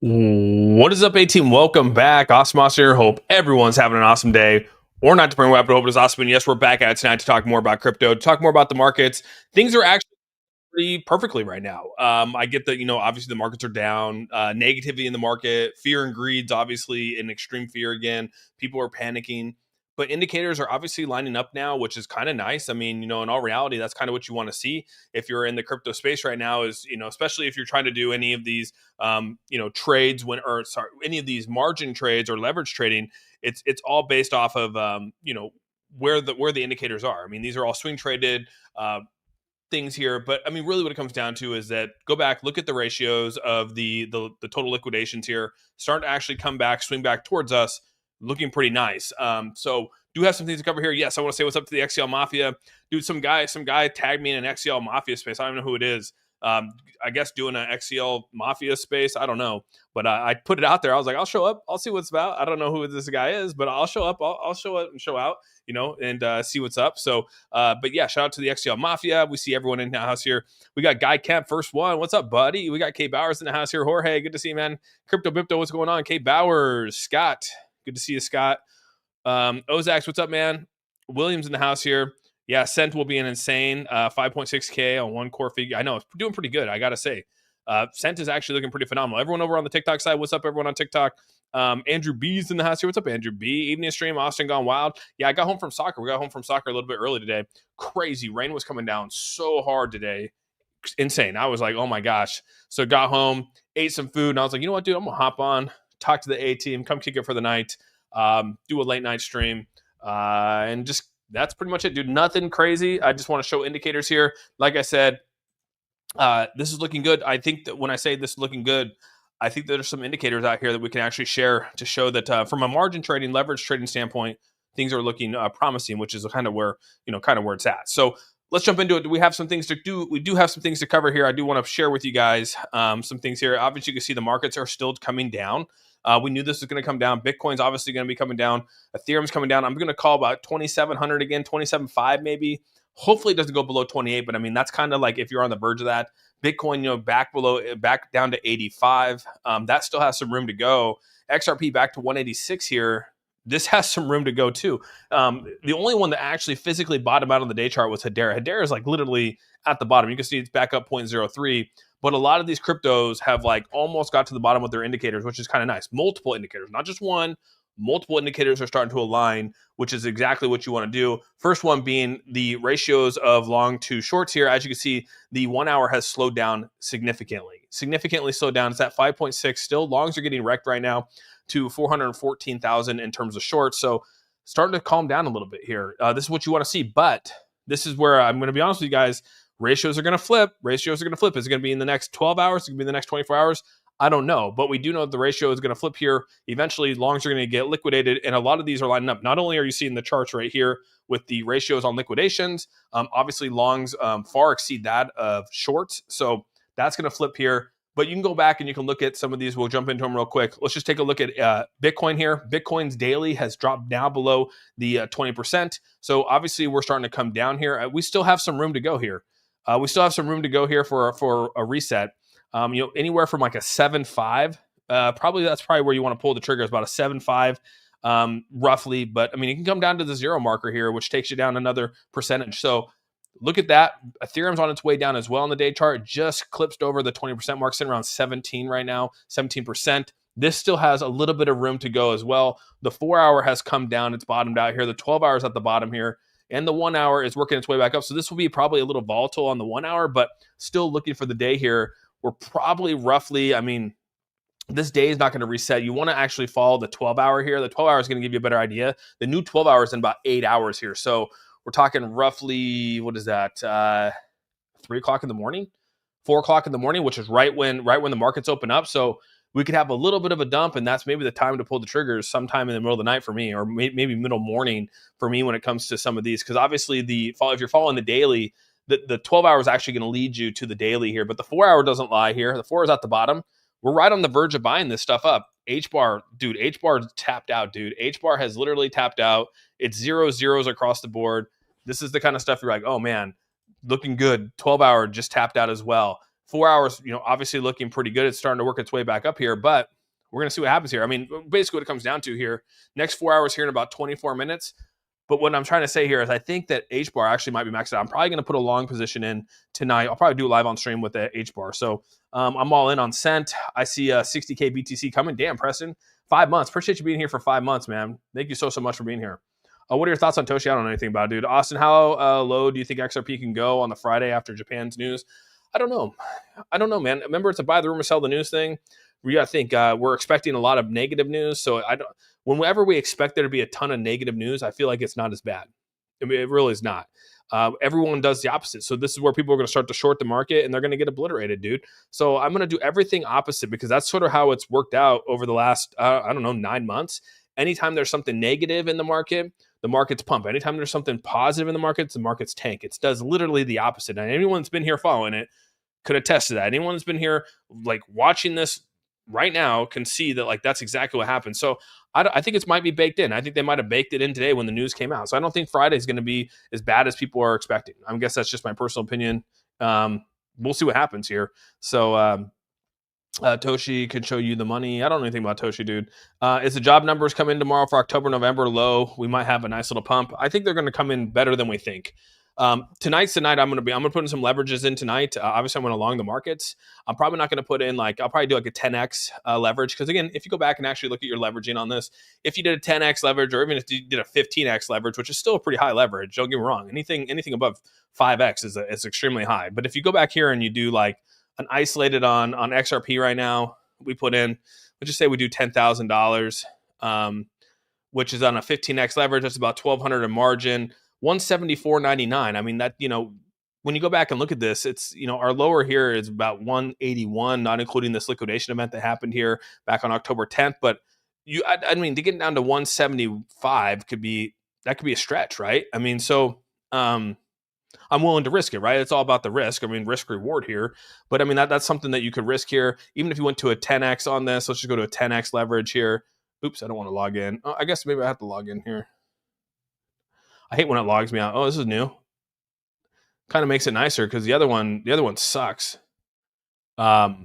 What is up, A team? Welcome back. AuzSOME here. Hope everyone's having an awesome day. Or not to bring up, but hope it is awesome. And yes, we're back at it tonight to talk more about crypto, to talk more about the markets. Things are actually pretty perfectly right now. I get that, obviously the markets are down, negativity in the market, fear and greed's obviously in extreme fear again. People are panicking, but indicators are obviously lining up now, which is kind of nice. I mean, in all reality, that's kind of what you want to see if you're in the crypto space right now. Is especially if you're trying to do any of these, trades any of these margin trades or leverage trading. It's all based off of, where the indicators are. I mean, these are all swing traded. Things here, but I mean, really, what it comes down to is that go back, look at the ratios of the total liquidations here, start to actually come back, swing back towards us, looking pretty nice. So do have some things to cover here. Yes, I want to say what's up to the XCL Mafia, dude. Some guy tagged me in an XCL Mafia space. I don't know who it is. I guess doing an XCL Mafia space. I don't know, but I put it out there. I was like, I'll show up. I'll see what's about. I don't know who this guy is, but I'll show up. I'll show up and show out. And see what's up. So, but yeah, shout out to the XCL Mafia. We see everyone in the house here. We got Guy Kemp, first one. What's up, buddy? We got Kate Bowers in the house here. Jorge, good to see you, man. Crypto Bipto, what's going on? Kate Bowers, Scott, good to see you, Scott. Ozax, what's up, man? Williams in the house here. Yeah, Cent will be an insane 5.6K on one core figure. I know it's doing pretty good, I gotta say. Cent is actually looking pretty phenomenal. Everyone over on the TikTok side, what's up, everyone on TikTok? Andrew B's in the house here. What's up, Andrew B? Evening stream, Austin Gone Wild. Yeah, I got home from soccer. We got home from soccer a little bit early today. Crazy. Rain was coming down so hard today. Insane. I was like, oh my gosh. So got home, ate some food, and I was like, you know what, dude? I'm going to hop on, talk to the A team, come kick it for the night, do a late night stream, and just that's pretty much it, dude. Nothing crazy. I just want to show indicators here. Like I said, this is looking good. I think that when I say this is looking good, I think there's some indicators out here that we can actually share to show that from a margin trading, leverage trading standpoint, things are looking promising, which is kind of where it's at. So let's jump into it. Do we have some things to do? We do have some things to cover here. I do want to share with you guys some things here. Obviously, you can see the markets are still coming down. We knew this was going to come down. Bitcoin's obviously going to be coming down. Ethereum's coming down. I'm going to call about 2,700 again, 27.5 maybe. Hopefully it doesn't go below 28, but I mean, that's kind of like if you're on the verge of that. Bitcoin, back down to 85. That still has some room to go. XRP back to 186 here. This has some room to go too. The only one that actually physically bottomed out on the day chart was Hedera. Hedera is like literally at the bottom. You can see it's back up 0.03. But a lot of these cryptos have like almost got to the bottom with their indicators, which is kind of nice. Multiple indicators, not just one. Multiple indicators are starting to align, which is exactly what you want to do. First one being the ratios of long to shorts here. As you can see, the 1 hour has slowed down significantly slowed down. It's at 5.6 still. Longs are getting wrecked right now to 414,000 in terms of shorts. So starting to calm down a little bit here. This is what you want to see, but this is where I'm going to be honest with you guys. Ratios are going to flip. Is it going to be in the next 12 hours? Is it going to be in the next 24 hours? I don't know, but we do know that the ratio is going to flip here. Eventually, longs are going to get liquidated, and a lot of these are lining up. Not only are you seeing the charts right here with the ratios on liquidations, obviously longs far exceed that of shorts, so that's going to flip here. But you can go back and you can look at some of these. We'll jump into them real quick. Let's just take a look at Bitcoin here. Bitcoin's daily has dropped now below the 20%. So obviously, we're starting to come down here. We still have some room to go here. For a reset. Anywhere from like a 7.5, that's probably where you want to pull the trigger. Is about a 7.5, roughly. But I mean, it can come down to the zero marker here, which takes you down another percentage. So look at that. Ethereum's on its way down as well on the day chart. Just clipped over the 20% mark, sitting around 17 right now, 17%. This still has a little bit of room to go as well. The 4 hour has come down. It's bottomed out here. The 12 hours at the bottom here. And the 1 hour is working its way back up. So this will be probably a little volatile on the 1 hour, but still looking for the day here. We're probably roughly, I mean, this day is not going to reset. You want to actually follow the 12 hour here. The 12 hour is going to give you a better idea. The new 12 hours in about 8 hours here. So we're talking roughly, what is that? 3 o'clock in the morning, 4 o'clock in the morning, which is right when the markets open up. So we could have a little bit of a dump, and that's maybe the time to pull the triggers sometime in the middle of the night for me, or maybe middle morning for me when it comes to some of these. Because obviously, if you're following the daily, the 12 hour is actually going to lead you to the daily here, but the 4 hour doesn't lie here. The 4 is at the bottom. We're right on the verge of buying this stuff up. H-bar tapped out, dude. H-bar has literally tapped out. It's 0 zeros across the board. This is the kind of stuff you're like, oh man, looking good. 12 hour just tapped out as well. 4 hours, obviously looking pretty good. It's starting to work its way back up here, but we're going to see what happens here. I mean, basically what it comes down to here, next 4 hours here in about 24 minutes. But what I'm trying to say here is I think that H bar actually might be maxed out. I'm probably going to put a long position in tonight. I'll probably do it live on stream with the H bar. So I'm all in on Cent. I see a 60K BTC coming. Damn, Preston. 5 months. Appreciate you being here for 5 months, man. Thank you so much for being here. What are your thoughts on Toshi? I don't know anything about it, dude. Austin, how low do you think XRP can go on the Friday after Japan's news? I don't know, man. Remember, it's a buy the rumor, sell the news thing. We got to think we're expecting a lot of negative news. So whenever we expect there to be a ton of negative news, I feel like it's not as bad. I mean, it really is not. Everyone does the opposite. So this is where people are going to start to short the market and they're going to get obliterated, dude. So I'm going to do everything opposite because that's sort of how it's worked out over the last, 9 months. Anytime there's something negative in the market's pump. Anytime there's something positive in the market's tank. It does literally the opposite. And anyone that's been here following it could attest to that. Anyone that's been here, like watching this right now, can see that like that's exactly what happened. So I think it might be baked in. I think they might have baked it in today when the news came out. So I don't think Friday is going to be as bad as people are expecting. I guess that's just my personal opinion. We'll see what happens here. So Toshi could show you the money. I don't know anything about Toshi, dude. Is the job numbers come in tomorrow for October, November low? We might have a nice little pump. I think they're going to come in better than we think. Tonight's the night I'm going to put in some leverages in tonight. Obviously, I'm going to long the markets. I'm probably not going to put in I'll probably do like a 10x leverage. Because again, if you go back and actually look at your leveraging on this, if you did a 10x leverage or even if you did a 15x leverage, which is still a pretty high leverage, don't get me wrong. Anything above 5x is extremely high. But if you go back here and you do like an isolated on XRP right now, we put in, let's just say we do $10,000, which is on a 15x leverage. That's about 1,200 in margin. 174.99. I mean, that, when you go back and look at this, it's, our lower here is about 181, not including this liquidation event that happened here back on October 10th. But I mean, to get down to 175 could be a stretch, right? I mean, so I'm willing to risk it, right? It's all about the risk. I mean, risk reward here. But I mean, that's something that you could risk here. Even if you went to a 10x on this, let's just go to a 10x leverage here. Oops, I don't want to log in. I guess maybe I have to log in here. I hate when it logs me out. Oh, this is new. Kind of makes it nicer because the other one sucks. But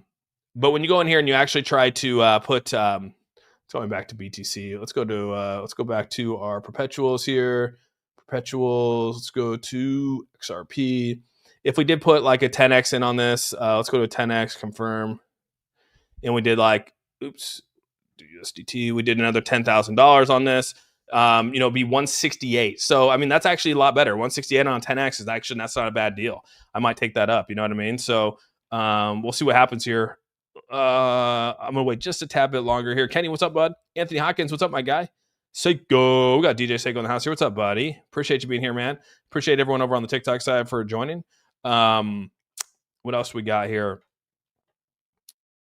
when you go in here and you actually try to put, going back to BTC, let's go back to our perpetuals here. Perpetuals. Let's go to XRP. If we did put like a 10x in on this, let's go to 10x confirm, and we did USDT. We did another $10,000 on this. Be 168. So, I mean, that's actually a lot better. 168 on 10x that's not a bad deal. I might take that up. You know what I mean? So, we'll see what happens here. I'm going to wait just a tad bit longer here. Kenny, what's up, bud? Anthony Hawkins, what's up, my guy? Seiko. We got DJ Seiko in the house here. What's up, buddy? Appreciate you being here, man. Appreciate everyone over on the TikTok side for joining. What else we got here?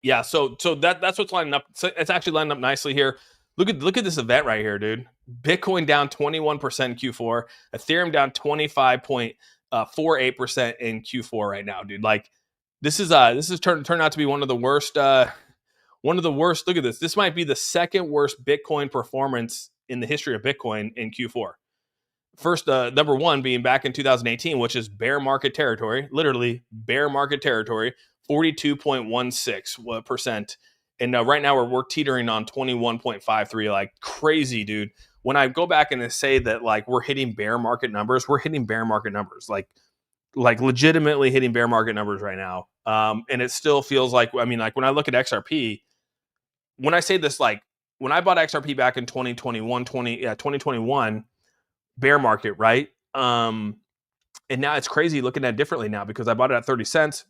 Yeah, so that's what's lining up. So it's actually lining up nicely here. Look at this event right here, dude. Bitcoin down 21% in Q4. Ethereum down 25.48% in Q4 right now, dude. Like this is turned out to be one of the worst. One of the worst. Look at this. This might be the second worst Bitcoin performance in the history of Bitcoin in Q4. First, number one being back in 2018, which is bear market territory, literally bear market territory, 42.16%. And right now we're teetering on 21.53, like crazy, dude. When I go back and say that like we're hitting bear market numbers, we're hitting bear market numbers, like legitimately hitting bear market numbers right now. And it still feels like, I mean, like when I look at XRP, when I say this, like when I bought XRP back in 2021, bear market, right? And now it's crazy looking at it differently now because I bought it at 30 cents.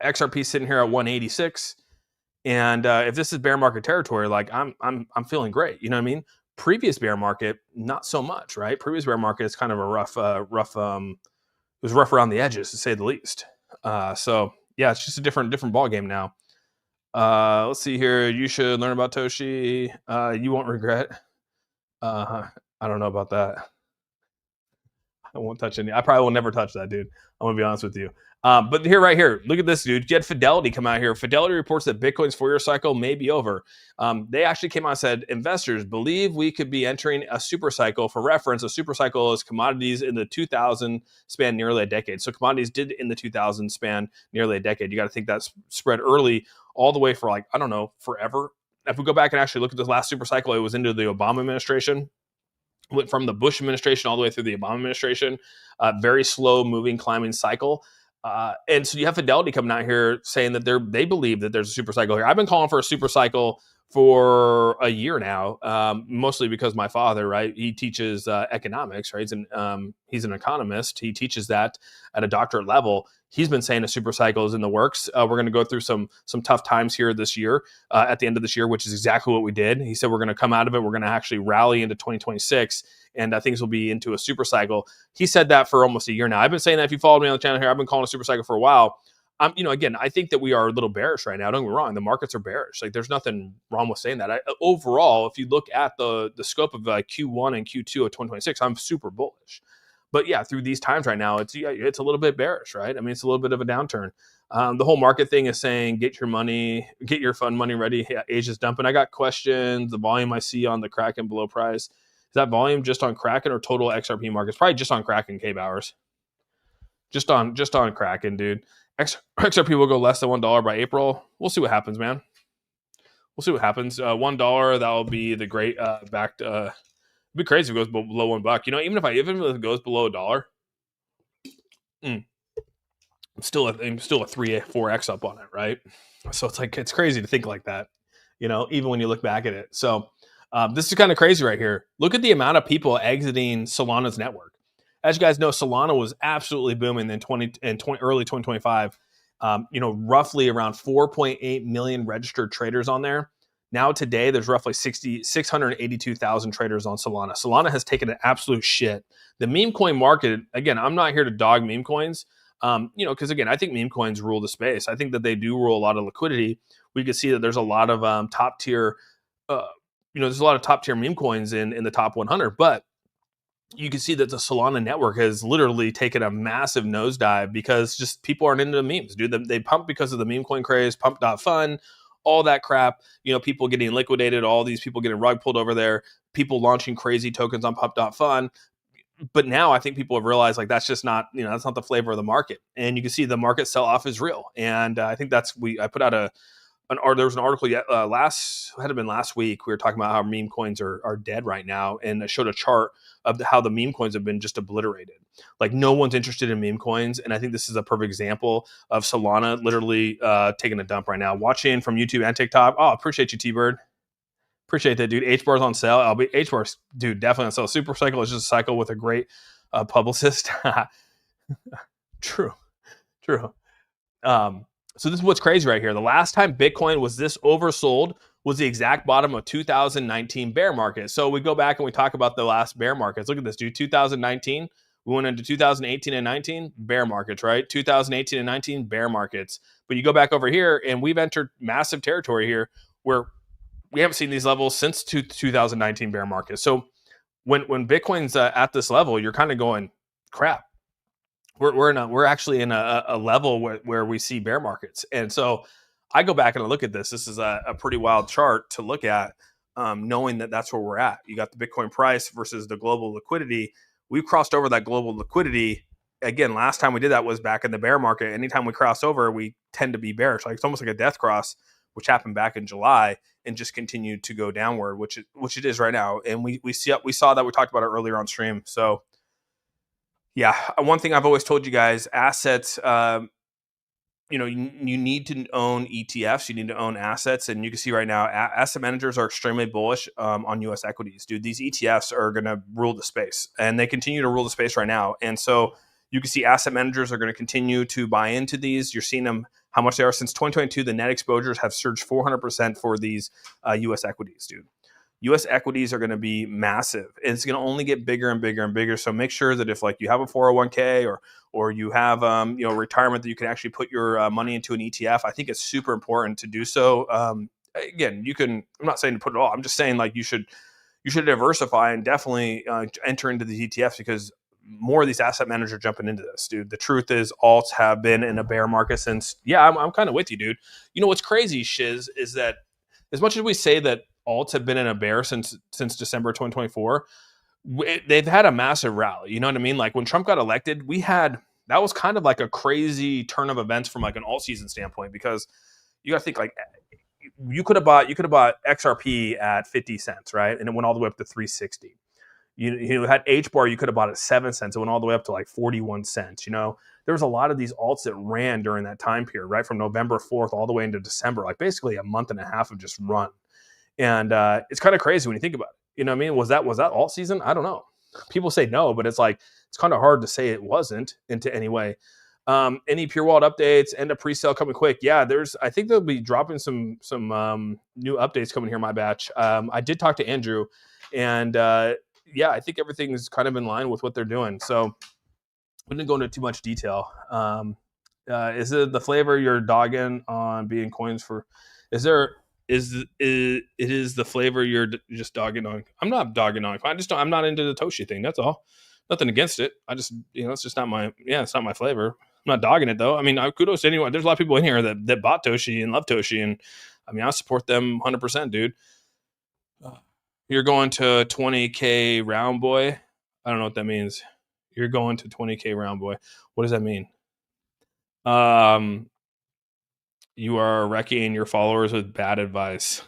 XRP sitting here at 186. And if this is bear market territory, like I'm feeling great. You know what I mean? Previous bear market, not so much, right? Previous bear market is kind of a rough. It was rough around the edges, to say the least. So yeah, it's just a different ball game now. Let's see here. You should learn about Toshi. You won't regret. I don't know about that. I won't touch any. I probably will never touch that, dude. I'm gonna be honest with you. But here, right here, look at this, dude. You had Fidelity come out here. Fidelity reports that Bitcoin's 4-year cycle may be over. They actually came out and said investors believe we could be entering a super cycle. For reference, a super cycle is commodities in the 2000 span nearly a decade. So commodities did in the 2000 span nearly a decade. You got to think that's spread early all the way for like, I don't know, forever. If we go back and actually look at this last super cycle, it was into the Obama administration. Went from the Bush administration all the way through the Obama administration. Very slow moving, climbing cycle. And so you have Fidelity coming out here saying that they believe that there's a super cycle here. I've been calling for a super cycle for a year now, mostly because my father, right, he teaches economics, right? He's an economist. He teaches that at a doctorate level. He's been saying a super cycle is in the works. We're going to go through some tough times here this year, at the end of this year, which is exactly what we did. He said we're going to come out of it. We're going to actually rally into 2026, and things will be into a super cycle. He said that for almost a year now. I've been saying that. If you followed me on the channel here, I've been calling a super cycle for a while. Again, I think that we are a little bearish right now. Don't get me wrong. The markets are bearish. Like, there's nothing wrong with saying that. Overall, if you look at the scope of Q1 and Q2 of 2026, I'm super bullish. But yeah, through these times right now, it's a little bit bearish, right? I mean, it's a little bit of a downturn. The whole market thing is saying, get your fund money ready. Yeah, Asia's dumping. I got questions. The volume I see on the Kraken below price. Is that volume just on Kraken or total XRP markets? Probably just on Kraken, K-Bowers. Just on Kraken, dude. XRP will go less than $1 by April. We'll see what happens, man. We'll see what happens. $1, that will be the great backed. It'd be crazy if it goes below $1. Even if it goes below $1, I'm still a 3-4x up on it, right? So it's crazy to think like that, even when you look back at it. So this is kind of crazy right here. Look at the amount of people exiting Solana's network. As you guys know, Solana was absolutely booming in early 2025. Roughly around 4.8 million registered traders on there. Now today, there's roughly 682,000 traders on Solana. Solana has taken an absolute shit. The meme coin market, again, I'm not here to dog meme coins, because again, I think meme coins rule the space. I think that they do rule a lot of liquidity. We can see that there's a lot of top tier, there's a lot of top tier meme coins in the top 100, but you can see that the Solana network has literally taken a massive nosedive because just people aren't into the memes, dude. They pump because of the meme coin craze, pump.fun, all that crap, people getting liquidated, all these people getting rug pulled over there, people launching crazy tokens on pump.fun. But now I think people have realized that's just not, that's not the flavor of the market. And you can see the market sell off is real. And I think I put out there was an article last week. We were talking about how meme coins are dead right now, and I showed a chart of how the meme coins have been just obliterated. Like, no one's interested in meme coins, and I think this is a perfect example of Solana literally taking a dump right now. Watching from YouTube and TikTok. Oh, appreciate you, T-Bird. Appreciate that, dude. H-bar's on sale. H-bar's, dude, definitely on sale. Super cycle is just a cycle with a great publicist. True. So this is what's crazy right here. The last time Bitcoin was this oversold was the exact bottom of 2019 bear market. So we go back and we talk about the last bear markets. Look at this, dude. 2019, we went into 2018 and 19, bear markets, right? 2018 and 19, bear markets. But you go back over here and we've entered massive territory here where we haven't seen these levels since 2019 bear market. So when Bitcoin's at this level, you're kind of going, crap. We're actually in a level where we see bear markets. And so I go back and I look at this. This is a pretty wild chart to look at, knowing that that's where we're at. You got the Bitcoin price versus the global liquidity. We've crossed over that global liquidity. Again, last time we did that was back in the bear market. Anytime we cross over, we tend to be bearish. Like, it's almost like a death cross, which happened back in July and just continued to go downward, which it is right now. And we saw that. We talked about it earlier on stream. So yeah, one thing I've always told you guys, assets, you need to own ETFs, you need to own assets. And you can see right now, asset managers are extremely bullish on US equities. Dude, these ETFs are going to rule the space, and they continue to rule the space right now. And so you can see asset managers are going to continue to buy into these. You're seeing them, how much they are. Since 2022, the net exposures have surged 400% for these US equities, dude. US equities are going to be massive. It's going to only get bigger and bigger and bigger. So make sure that if you have a 401k or you have retirement, that you can actually put your money into an ETF. I think it's super important to do so. Again, I'm not saying to put it all. I'm just saying you should diversify and definitely enter into these ETFs, because more of these asset managers jumping into this, dude. The truth is, alts have been in a bear market since. Yeah, I'm kind of with you, dude. You know what's crazy, Shiz, is that as much as we say that alts have been in a bear since December 2024, they've had a massive rally. You know what I mean? Like when Trump got elected, that was kind of like a crazy turn of events from like an alt season standpoint, because you got to think like you could have bought XRP at 50 cents, right? And it went all the way up to 360. You had H bar, you could have bought it at 7 cents. It went all the way up to like 41 cents. There was a lot of these alts that ran during that time period, right? From November 4th all the way into December, like basically a month and a half of just run. And it's kind of crazy when you think about it. You know what I mean? Was that alt season? I don't know. People say no, but it's kind of hard to say it wasn't into any way. Any Pure Wallet updates? End of pre-sale coming quick. Yeah, I think they'll be dropping some new updates coming here in my batch. I did talk to Andrew, and yeah, I think everything is kind of in line with what they're doing. So we didn't go into too much detail. Is it the flavor you're dogging on being coins for? Is it is the flavor you're just dogging on? I'm not dogging on. I'm not into the Toshi thing. That's all. Nothing against it. I just, it's just not it's not my flavor. I'm not dogging it though. I mean, kudos to anyone. There's a lot of people in here that bought Toshi and love Toshi, and I mean, I support them 100%, dude. You're going to 20K round boy. I don't know what that means. You're going to 20K round boy. What does that mean? You are wrecking your followers with bad advice.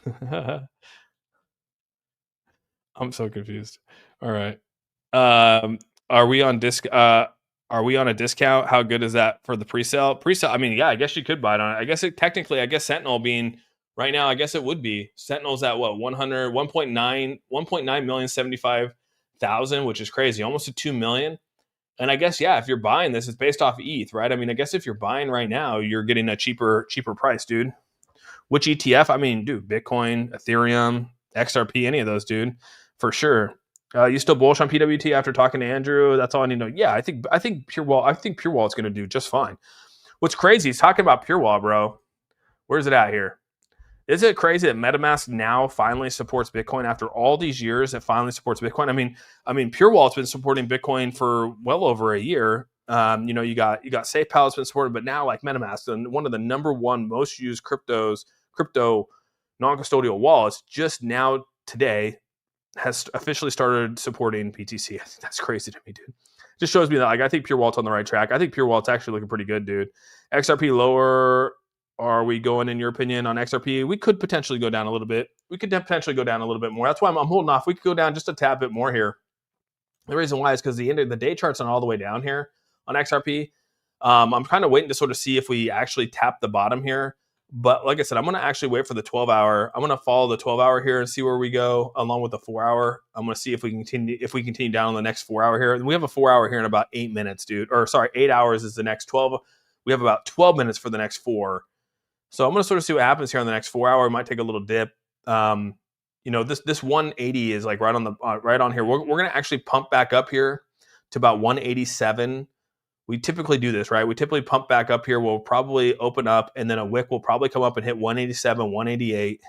I'm so confused. All right. Are we on a discount? How good is that for the pre-sale? Pre-sale, I mean, yeah, I guess you could buy it on it. I guess Sentinel being right now, I guess it would be. Sentinel's at what, 1.9 million 75,000, which is crazy, almost to 2 million. And I guess, yeah, if you're buying this, it's based off ETH, right? I mean, I guess if you're buying right now, you're getting a cheaper price, dude. Which ETF? I mean, dude, Bitcoin, Ethereum, XRP, any of those, dude, for sure. You still bullish on PWT after talking to Andrew? That's all I need to know. Yeah, I think Pure Wallet's going to do just fine. What's crazy is talking about Pure Wallet, bro. Where's it at here? Is it crazy that MetaMask now finally supports Bitcoin after all these years? It finally supports Bitcoin. I mean, Pure Wallet's been supporting Bitcoin for well over a year. You got SafePal that's been supported, but now like MetaMask, and one of the number one most used crypto non-custodial wallets, just now today has officially started supporting PTC. I think that's crazy to me, dude. Just shows me that I think Pure Wallet's on the right track. I think Pure Wallet's actually looking pretty good, dude. XRP lower. Are we going, in your opinion, on XRP? We could potentially go down a little bit. We could potentially go down a little bit more. That's why I'm holding off. We could go down just a tad bit more here. The reason why is because the end of the day chart's on all the way down here on XRP. I'm kind of waiting to sort of see if we actually tap the bottom here. But like I said, I'm going to actually wait for the 12-hour. I'm going to follow the 12-hour here and see where we go, along with the 4-hour. I'm going to see if we continue down on the next 4-hour here. And we have a 4-hour here in about 8 minutes, dude. Or sorry, 8 hours is the next 12. We have about 12 minutes for the next 4. So I'm going to sort of see what happens here on the next 4-hour. We might take a little dip. This 180 is like right on here. We're going to actually pump back up here to about 187. We typically do this, right? We typically pump back up here. We'll probably open up, and then a wick will probably come up and hit 187, 188,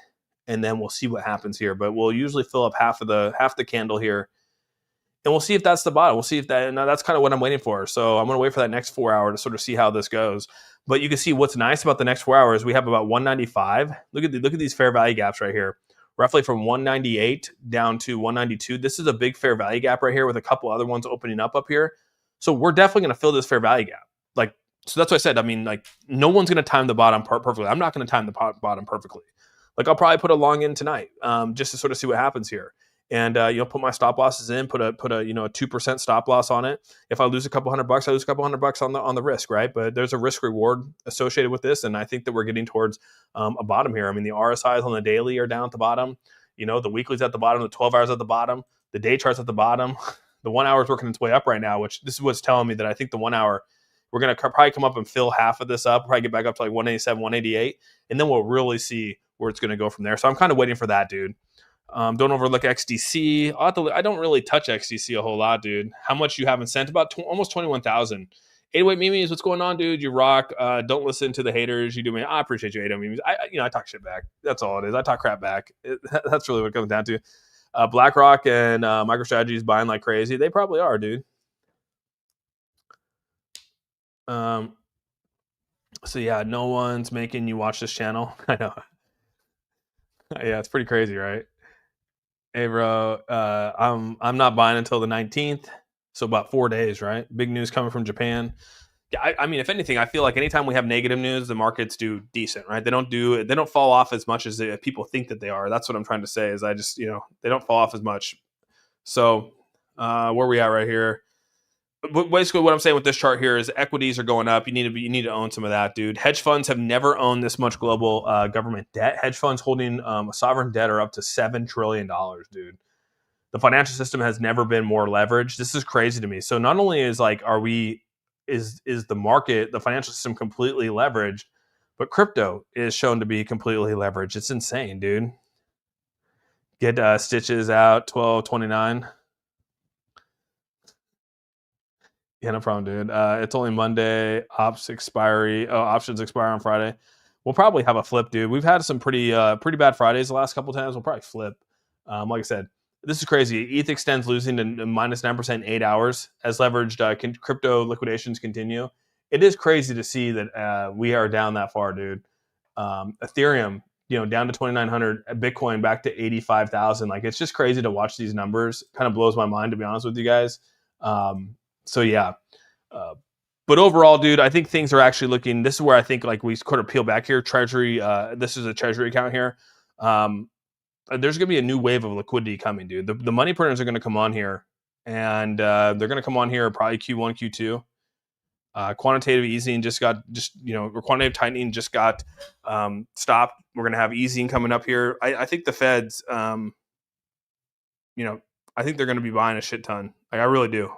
and then we'll see what happens here. But we'll usually fill up half the candle here, and we'll see if that's the bottom. We'll see if that's kind of what I'm waiting for. So I'm going to wait for that next 4-hour to sort of see how this goes. But you can see what's nice about the next 4 hours. We have about 195. Look at these fair value gaps right here. Roughly from 198 down to 192. This is a big fair value gap right here with a couple other ones opening up here. So we're definitely going to fill this fair value gap. So that's what I said. I mean, no one's going to time the bottom perfectly. I'm not going to time the bottom perfectly. I'll probably put a long in tonight just to sort of see what happens here. And put my stop losses in, put a 2% stop loss on it. If I lose a couple $100, I lose a couple $100 on the risk, right? But there's a risk reward associated with this, and I think that we're getting towards a bottom here. I mean, the RSIs on the daily are down at the bottom. The weekly's at the bottom, the 12 hours at the bottom, the day chart's at the bottom. The 1 hour is working its way up right now, which this is what's telling me that I think the 1 hour, we're going to probably come up and fill half of this up, probably get back up to like 187, 188, and then we'll really see where it's going to go from there. So I'm kind of waiting for that, dude. Don't overlook XDC. I don't really touch XDC a whole lot, dude. How much you haven't sent? About almost 21,000. 808 Memes, what's going on, dude? You rock. Don't listen to the haters. You do me. I appreciate you, 808 Memes. I talk shit back. That's all it is. I talk crap back. That's really what it comes down to. BlackRock and MicroStrategy is buying like crazy. They probably are, dude. Um, so yeah, no one's making you watch this channel. I know. Yeah, it's pretty crazy, right? Hey, bro, I'm not buying until the 19th, so about 4 days, right? Big news coming from Japan. Yeah, I mean, if anything, I feel like anytime we have negative news, the markets do decent, right? They don't fall off as much as people think that they are. That's what I'm trying to say. Is I just they don't fall off as much. So where we at right here? Basically, what I'm saying with this chart here is equities are going up. You need to own some of that, dude. Hedge funds have never owned this much global government debt. Hedge funds holding sovereign debt are up to $7 trillion, dude. The financial system has never been more leveraged. This is crazy to me. So not only is like is the market, the financial system completely leveraged, but crypto is shown to be completely leveraged. It's insane, dude. Get stitches out 1229. Yeah, no problem, dude. It's only Monday. Options expire on Friday. We'll probably have a flip, dude. We've had some pretty bad Fridays the last couple times. We'll probably flip. Like I said, this is crazy. ETH extends losing to -9% in 8 hours as leveraged crypto liquidations continue. It is crazy to see that we are down that far, dude. Ethereum, down to 2,900. Bitcoin back to 85,000. Like it's just crazy to watch these numbers. Kind of blows my mind, to be honest with you guys. So yeah, uh, but overall, dude, I think things are actually looking. This is where I think like we sort of peel back here. Treasury. This is a treasury account here. Um, there's going to be a new wave of liquidity coming, dude. The money printers are going to come on here, and they're going to come on here probably Q1, Q2. Quantitative easing or quantitative tightening just got stopped. We're going to have easing coming up here. I think the Feds, I think they're going to be buying a shit ton. Like, I really do.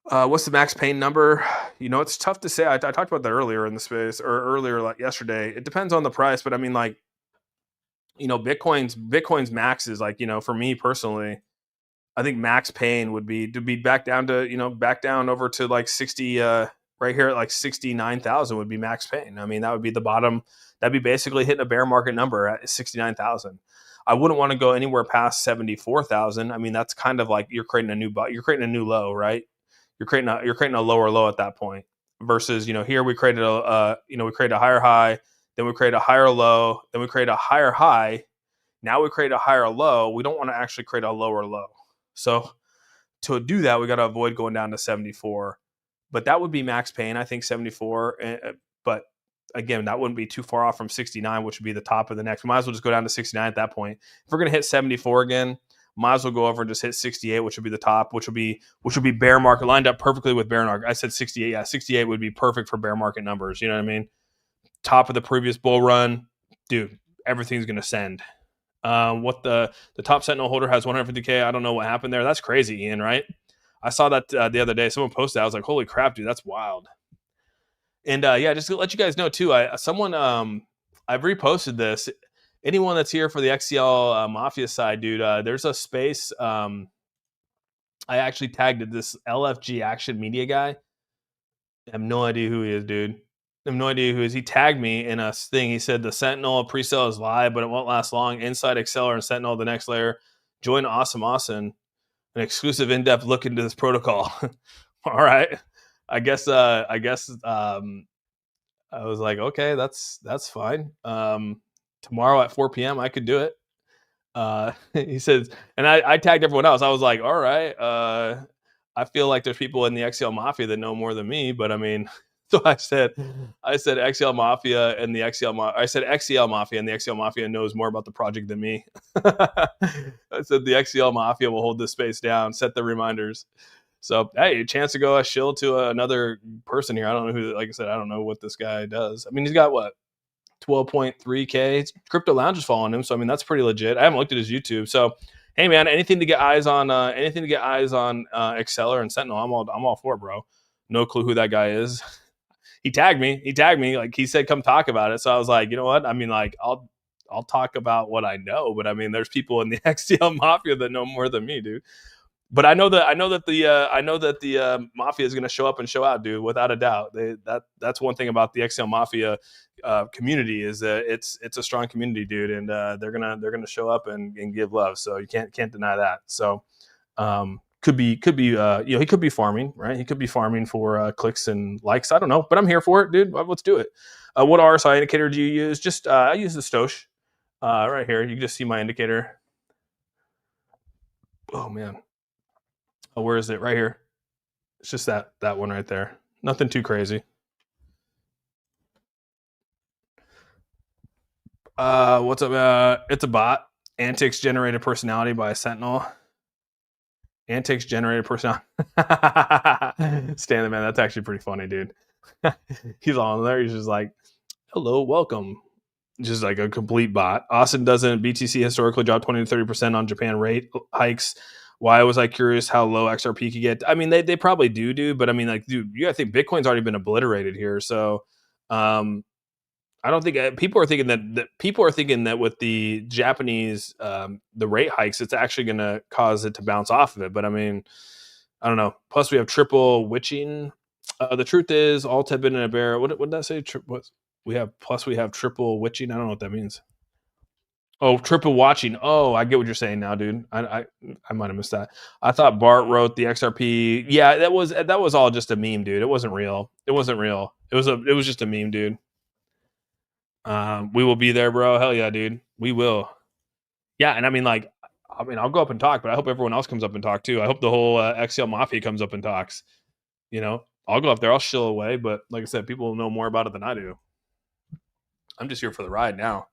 What's the max pain number? It's tough to say. I talked about that earlier in the space or earlier like yesterday. It depends on the price, but I mean, like, Bitcoin's max is like, for me personally, I think max pain would be to be back down to, back down over to like 60, right here at like 69,000 would be max pain. I mean, that would be the bottom. That'd be basically hitting a bear market number at 69,000. I wouldn't want to go anywhere past 74,000. I mean, that's kind of like you're creating a new low, right? You're creating a lower low at that point. Versus, here we created we created a higher high, then we create a higher low, then we create a higher high. Now we create a higher low. We don't want to actually create a lower low. So to do that, we got to avoid going down to 74. But that would be max pain, I think 74. But again, that wouldn't be too far off from 69, which would be the top of the next. We might as well just go down to 69 at that point. If we're going to hit 74 again, might as well go over and just hit 68, which would be the top, which would be bear market, lined up perfectly with bear market. I said 68. Yeah, 68 would be perfect for bear market numbers. You know what I mean? Top of the previous bull run, dude. Everything's going to send. What the top Sentinel holder has 150K. I don't know what happened there. That's crazy, Ian. Right? I saw that the other day. Someone posted. I was like, holy crap, dude, that's wild. And yeah, just to let you guys know too, I've reposted this. Anyone that's here for the XCL Mafia side, dude, there's a space. I actually tagged this LFG Action Media guy. I have no idea who he is, dude. I have no idea who he is. He tagged me in a thing. He said the Sentinel pre-sale is live, but it won't last long. Inside Acceler and Sentinel, the next layer. Join AuzSOME, an exclusive in-depth look into this protocol. All right. I guess I was like, okay, that's fine. Tomorrow at 4 p.m. I could do it. He says, and I tagged everyone else. I was like, all right. I feel like there's people in the XCL Mafia that know more than me, but I mean, so I said XCL Mafia and the I said XCL Mafia and the XCL Mafia knows more about the project than me. I said the XCL Mafia will hold this space down, set the reminders. So, hey, a chance to go a shill to another person here. I don't know who, like I said, I don't know what this guy does. I mean, he's got what, 12.3K. Crypto Lounge is following him. So, I mean, that's pretty legit. I haven't looked at his YouTube. So, hey, man, anything to get eyes on Acceler and Sentinel, I'm all for it, bro. No clue who that guy is. He tagged me. Like, he said, come talk about it. So I was like, you know what? I mean, like, I'll talk about what I know. But I mean, there's people in the XCL Mafia that know more than me, dude. But I know that the Mafia is going to show up and show out, dude, without a doubt. That's one thing about the XL Mafia community is that it's a strong community, dude, and they're gonna show up and give love. So you can't deny that. So he could be farming, right? He could be farming for clicks and likes. I don't know, but I'm here for it, dude. Let's do it. What RSI indicator do you use? Just I use the Stosh right here. You can just see my indicator. Oh man, where is it? Right here. It's just that one right there. Nothing too crazy. What's up? It's a bot. Antics generated personality by a Sentinel. Antics generated personality. Stanley, man, that's actually pretty funny, dude. He's on there. He's just like, hello, welcome. Just like a complete bot. Austin doesn't. BTC historically dropped 20 to 30% on Japan rate hikes. Why was I curious how low XRP could get? I mean, they probably do, but I mean, like, dude, you gotta think Bitcoin's already been obliterated here. So, I don't think people are thinking that with the Japanese the rate hikes, it's actually going to cause it to bounce off of it. But I mean, I don't know. Plus, we have triple witching. The truth is, alt have been in a bear. What did that say? We have triple witching. I don't know what that means. Oh, triple watching. Oh, I get what you're saying now, dude. I might have missed that. I thought Bart wrote the XRP. Yeah, that was all just a meme, dude. It wasn't real. It wasn't real. It was just a meme, dude. We will be there, bro. Hell yeah, dude. We will. Yeah, and I mean, like, I'll go up and talk, but I hope everyone else comes up and talk too. I hope the whole XL Mafia comes up and talks. You know, I'll go up there. I'll shill away, but like I said, people know more about it than I do. I'm just here for the ride now.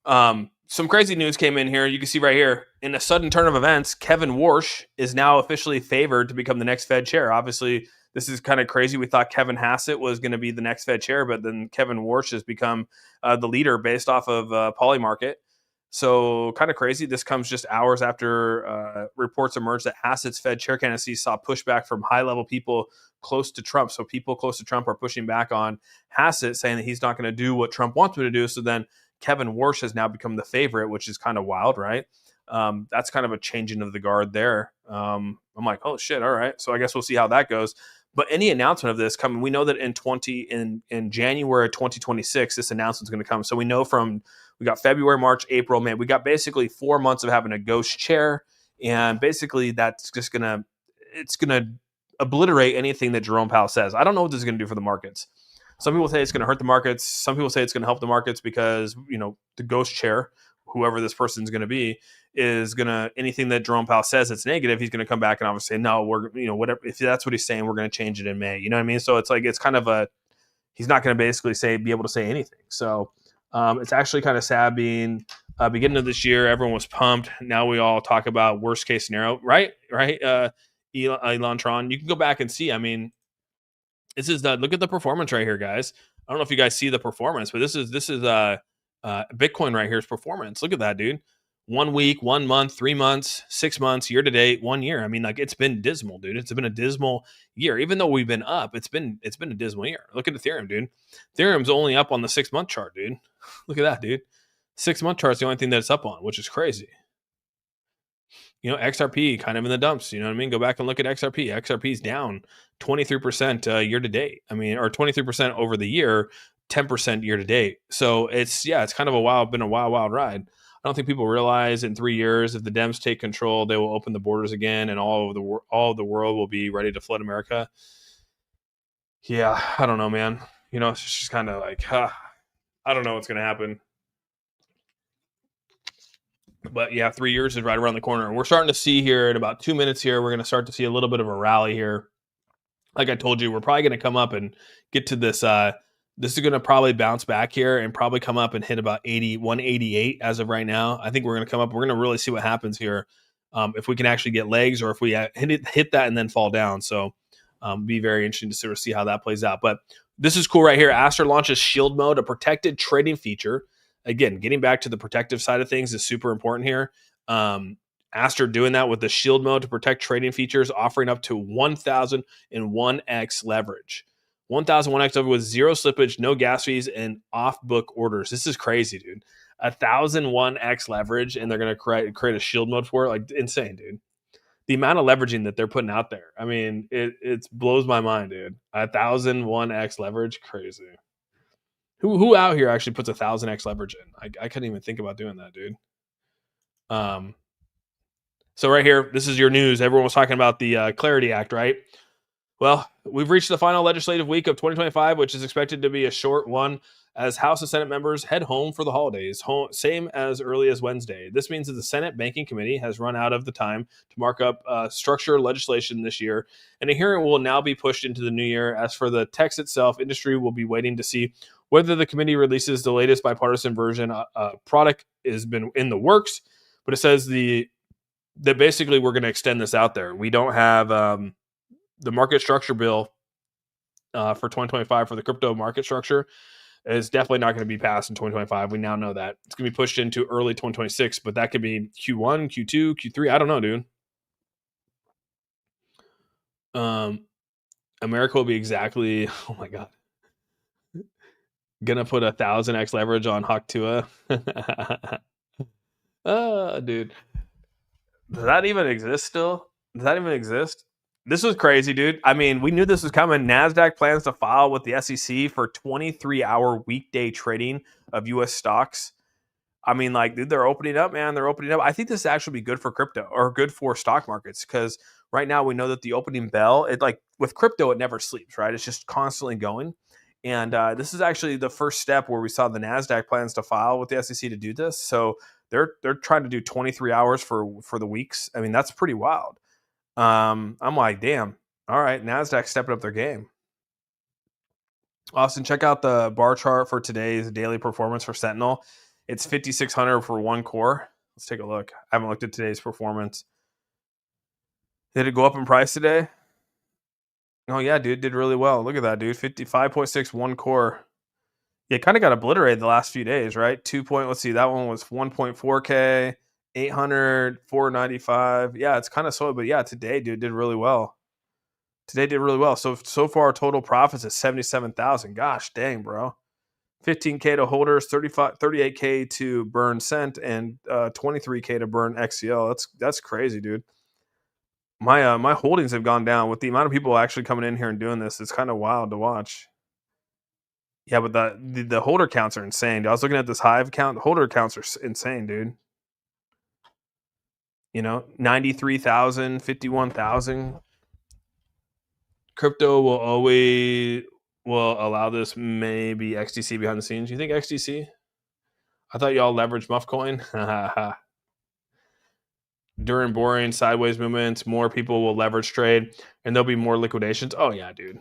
Some crazy news came in here. You can see right here, in a sudden turn of events, Kevin Warsh is now officially favored to become the next Fed chair. Obviously, this is kind of crazy. We thought Kevin Hassett was going to be the next Fed chair, but then Kevin Warsh has become the leader based off of Polymarket. So kind of crazy. This comes just hours after reports emerged that Hassett's Fed chair candidacy saw pushback from high-level people close to Trump. So people close to Trump are pushing back on Hassett, saying that he's not going to do what Trump wants him to do. So then Kevin Warsh has now become the favorite, which is kind of wild, right? That's kind of a changing of the guard there. I'm like, oh shit, all right. So I guess we'll see how that goes. But any announcement of this coming, we know that in January 2026, this announcement is going to come. So we know we got February, March, April, man. We got basically 4 months of having a ghost chair, and basically that's just gonna obliterate anything that Jerome Powell says. I don't know what this is going to do for the markets. Some people say it's going to hurt the markets. Some people say it's going to help the markets because, the ghost chair, whoever this person's going to be, is going to, anything that Jerome Powell says that's negative, he's going to come back and obviously say, no, we're, whatever, if that's what he's saying, we're going to change it in May. You know what I mean? So it's like, it's kind of he's not going to basically be able to say anything. So it's actually kind of sad beginning of this year, everyone was pumped. Now we all talk about worst case scenario, right? Elon Tron, you can go back and see, I mean, this is look at the performance right here, guys. I don't know if you guys see the performance, but this is Bitcoin right here's performance. Look at that, dude. 1 week, 1 month, 3 months, 6 months, year to date, 1 year. I mean, like, it's been dismal, dude. It's been a dismal year. Even though we've been up, it's been a dismal year. Look at Ethereum, dude. Ethereum's only up on the 6 month chart, dude. Look at that, dude. 6 month chart's the only thing that it's up on, which is crazy. XRP kind of in the dumps. You know what I mean? Go back and look at XRP. XRP's down 23% year to date. I mean, or 23% over the year, 10% year to date. So it's kind of been a wild ride. I don't think people realize in 3 years, if the Dems take control, they will open the borders again, and all of the world will be ready to flood America. Yeah, I don't know, man. It's just kind of like, I don't know what's going to happen. But yeah, 3 years is right around the corner. And we're starting to see here in about 2 minutes here, we're going to start to see a little bit of a rally here. Like I told you, we're probably going to come up and get to this. This is going to probably bounce back here and probably come up and hit about 188 as of right now. I think we're going to come up. We're going to really see what happens here. If we can actually get legs or if we hit that and then fall down. So be very interesting to sort of see how that plays out. But this is cool right here. Aster launches Shield Mode, a protected trading feature. Again, getting back to the protective side of things is super important here. Aster doing that with the Shield Mode to protect trading features, offering up to 1,001x leverage. 1,001x leverage with zero slippage, no gas fees, and off-book orders. This is crazy, dude. 1,001x leverage, and they're going to create a Shield Mode for it. Like, insane, dude. The amount of leveraging that they're putting out there. I mean, it blows my mind, dude. 1,001x leverage, crazy. Who out here actually puts 1,000x leverage in? I couldn't even think about doing that, dude. So right here, this is your news. Everyone was talking about the Clarity Act, right? Well, we've reached the final legislative week of 2025, which is expected to be a short one as House and Senate members head home for the holidays, same as early as Wednesday. This means that the Senate Banking Committee has run out of the time to mark up structure legislation this year, and a hearing will now be pushed into the new year. As for the text itself, industry will be waiting to see whether the committee releases the latest bipartisan version. Product has been in the works, but it says that basically we're going to extend this out there. We don't have the market structure bill for 2025 for the crypto market structure is definitely not going to be passed in 2025. We now know that it's going to be pushed into early 2026, but that could be Q1, Q2, Q3. I don't know, dude. Um, America will be exactly. Oh my god, gonna put 1,000x leverage on Haktua. Dude, does that even exist still? Does that even exist? This was crazy, dude. I mean, we knew this was coming. NASDAQ plans to file with the SEC for 23-hour weekday trading of U.S. stocks. I mean, like, dude, they're opening up, man. They're opening up. I think this actually be good for crypto or good for stock markets because right now we know that the opening bell, it like with crypto, it never sleeps, right? It's just constantly going. And this is actually the first step where we saw the Nasdaq plans to file with the SEC to do this. So they're trying to do 23 hours for the weeks. I mean, that's pretty wild. I'm like, damn. All right, Nasdaq stepping up their game. Austin, check out the bar chart for today's daily performance for Sentinel. It's 5,600 for one core. Let's take a look. I haven't looked at today's performance. Did it go up in price today? Oh yeah, dude, did really well. Look at that, dude. 55.6 one core. Yeah, kind of got obliterated the last few days, right? Let's see, that one was 1.4K, 800, 495. Yeah, it's kind of slow, but yeah, today, dude, did really well. Today did really well. So far, total profits is 77,000. Gosh, dang, bro. 15K to holders, 38K to burn cent, and 23K to burn XCL. That's crazy, dude. My holdings have gone down with the amount of people actually coming in here and doing this. It's kind of wild to watch. Yeah, but the holder counts are insane. Dude. I was looking at this Hive count. The holder counts are insane, dude. 93,000, 51,000. Crypto will allow this maybe XDC behind the scenes. You think XDC? I thought y'all leveraged Muffcoin. During boring sideways movements, more people will leverage trade, and there'll be more liquidations. Oh yeah, dude,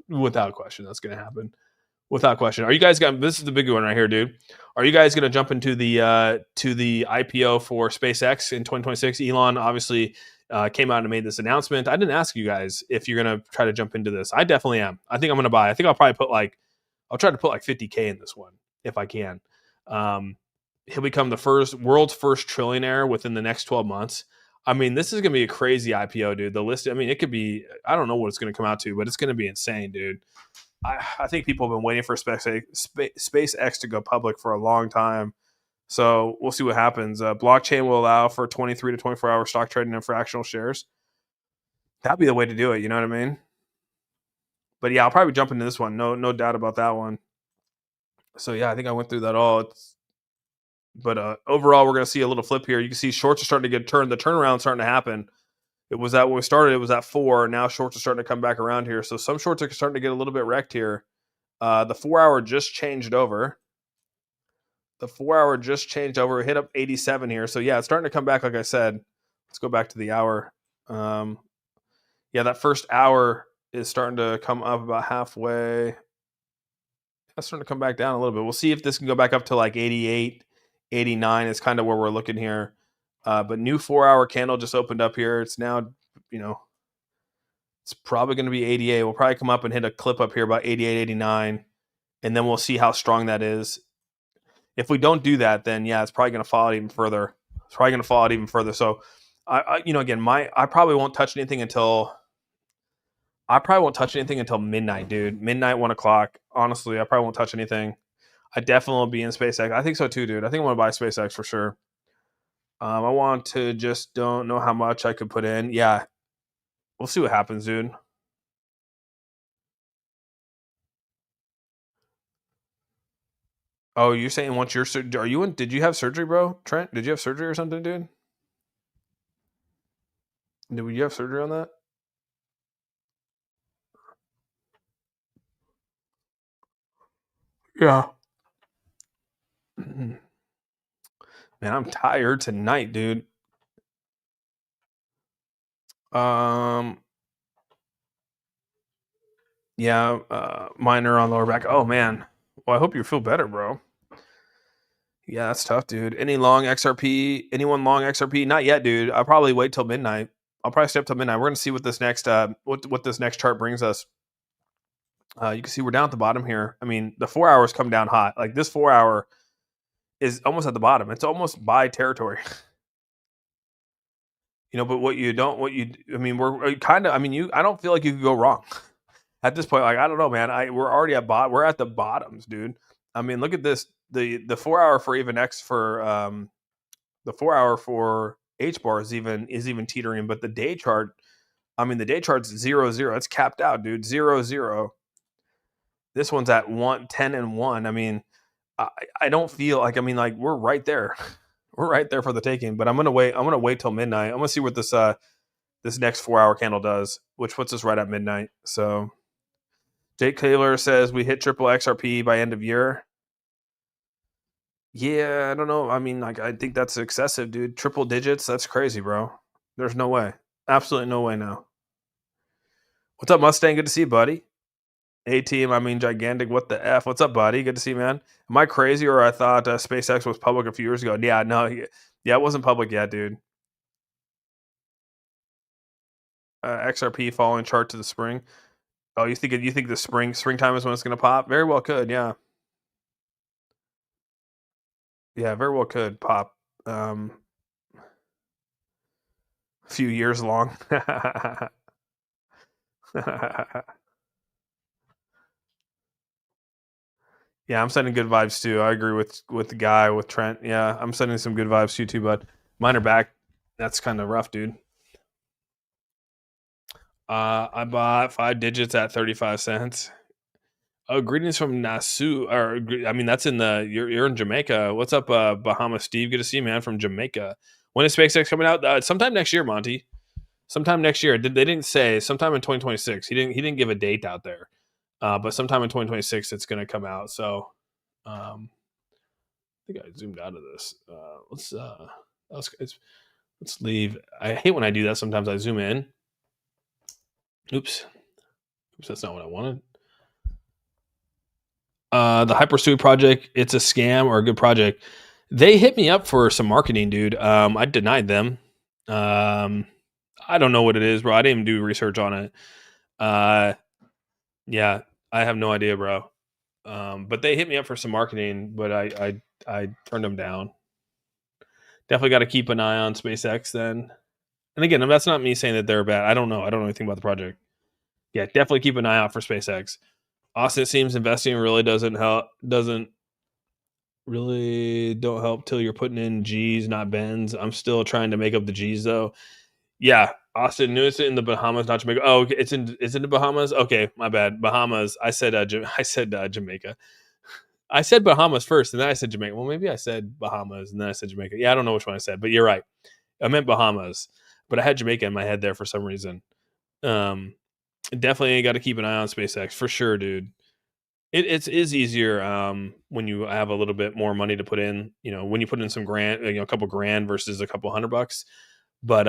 without question, that's gonna happen. Without question. Are you guys going? This is the big one right here, dude. Are you guys gonna jump into the IPO for SpaceX in 2026? Elon obviously came out and made this announcement. I didn't ask you guys if you're gonna try to jump into this. I definitely am. I think I'm gonna buy. I think I'll probably I'll try to put like 50K in this one if I can. He'll become the world's first trillionaire within the next 12 months. I mean, this is gonna be a crazy IPO, dude. The list. I mean, it could be. I don't know what it's gonna come out to, but it's gonna be insane, dude. I think people have been waiting for SpaceX to go public for a long time. So we'll see what happens. Blockchain will allow for 23 to 24-hour stock trading and fractional shares. That'd be the way to do it. You know what I mean? But yeah, I'll probably jump into this one. No doubt about that one. So yeah, I think I went through that all. But overall, we're going to see a little flip here. You can see shorts are starting to get turned. The turnaround's starting to happen. It was at when we started, it was at 4. Now shorts are starting to come back around here. So some shorts are starting to get a little bit wrecked here. The 4-hour just changed over. The 4-hour just changed over. Hit up 87 here. So yeah, it's starting to come back. Like I said, let's go back to the hour. Yeah, that first hour is starting to come up about halfway. That's starting to come back down a little bit. We'll see if this can go back up to like 88, 89 is kind of where we're looking here. But new 4-hour candle just opened up here. It's now, it's probably going to be 88. We'll probably come up and hit a clip up here about 88, 89. And then we'll see how strong that is. If we don't do that, then yeah, it's probably going to fall out even further. So, I probably won't touch anything until midnight, dude. Midnight, 1:00. Honestly, I probably won't touch anything. I definitely will be in SpaceX. I think so too, dude. I think I want to buy SpaceX for sure. I want to just don't know how much I could put in. Yeah, we'll see what happens, dude. Oh, you're saying once you're are you in? Did you have surgery, bro? Trent, did you have surgery or something, dude? Did you have surgery on that? Yeah. Man, I'm tired tonight, dude. Um, yeah, minor on lower back. Oh man. Well, I hope you feel better, bro. Yeah, that's tough, dude. Any long XRP? Anyone long XRP? Not yet, dude. I'll probably wait till midnight. I'll probably stay up till midnight. We're gonna see what this next what this next chart brings us. You can see we're down at the bottom here. I mean, the 4 hours come down hot. Like this 4 hour is almost at the bottom. It's almost buy territory. But what you don't, I mean, we're kind of, I mean, I don't feel like you could go wrong at this point. Like, I don't know, man. We're already we're at the bottoms, dude. I mean, look at this. The 4 hour for even X for, the 4 hour for H bar is even teetering, but the day chart, I mean, the day chart's 0 0. It's capped out, dude. 0 0. This one's at 1 10 and 1. I mean, I don't feel like, I mean, like we're right there. We're right there for the taking, but I'm gonna wait. I'm gonna wait till midnight. I'm gonna see what this next 4 hour candle does, which puts us right at midnight. So Jake Taylor says we hit triple XRP by end of year. Yeah, I don't know. I mean, like I think that's excessive, dude. Triple digits, that's crazy, bro. There's no way. Absolutely no way now. What's up, Mustang? Good to see you, buddy. A team, I mean gigantic. What the F? What's up, buddy? Good to see you, man. Am I crazy or I thought SpaceX was public a few years ago? Yeah, no, yeah, it wasn't public yet, dude. XRP following chart to the spring. Oh, you think the springtime is when it's going to pop? Very well could, yeah. Yeah, very well could pop. A few years long. Yeah, I'm sending good vibes too. I agree with the guy with Trent. Yeah, I'm sending some good vibes to you too, bud. Mine are back. That's kind of rough, dude. I bought 5 digits at 35 cents. Oh, greetings from Nassau. Or I mean, that's in the you're in Jamaica. What's up, Bahama Steve? Good to see you, man, from Jamaica. When is SpaceX coming out? Sometime next year, Monty. Sometime next year. They didn't say. Sometime in 2026. He didn't give a date out there. But sometime in 2026, it's going to come out. So, I think I zoomed out of this. Let's leave. I hate when I do that. Sometimes I zoom in. Oops. That's not what I wanted. The Hypersuite project, it's a scam or a good project. They hit me up for some marketing, dude. I denied them. I don't know what it is, bro. I didn't even do research on it. Yeah, I have no idea, bro. But they hit me up for some marketing, but I turned them down. Definitely got to keep an eye on SpaceX then. And again, that's not me saying that they're bad. I don't know. I don't know anything about the project. Yeah, definitely keep an eye out for SpaceX. Austin, it seems investing really doesn't really don't help till you're putting in G's, not Ben's. I'm still trying to make up the G's though. Yeah, Austin knew it's in the Bahamas, not Jamaica. Oh, okay, it's in the Bahamas. Okay, my bad. Bahamas. I said I said Jamaica. I said Bahamas first, and then I said Jamaica. Well, maybe I said Bahamas, and then I said Jamaica. Yeah, I don't know which one I said, but you're right. I meant Bahamas, but I had Jamaica in my head there for some reason. Um, Definitely got to keep an eye on SpaceX for sure, dude. It is easier when you have a little bit more money to put in. When you put in some grand, a couple grand versus a couple $100. But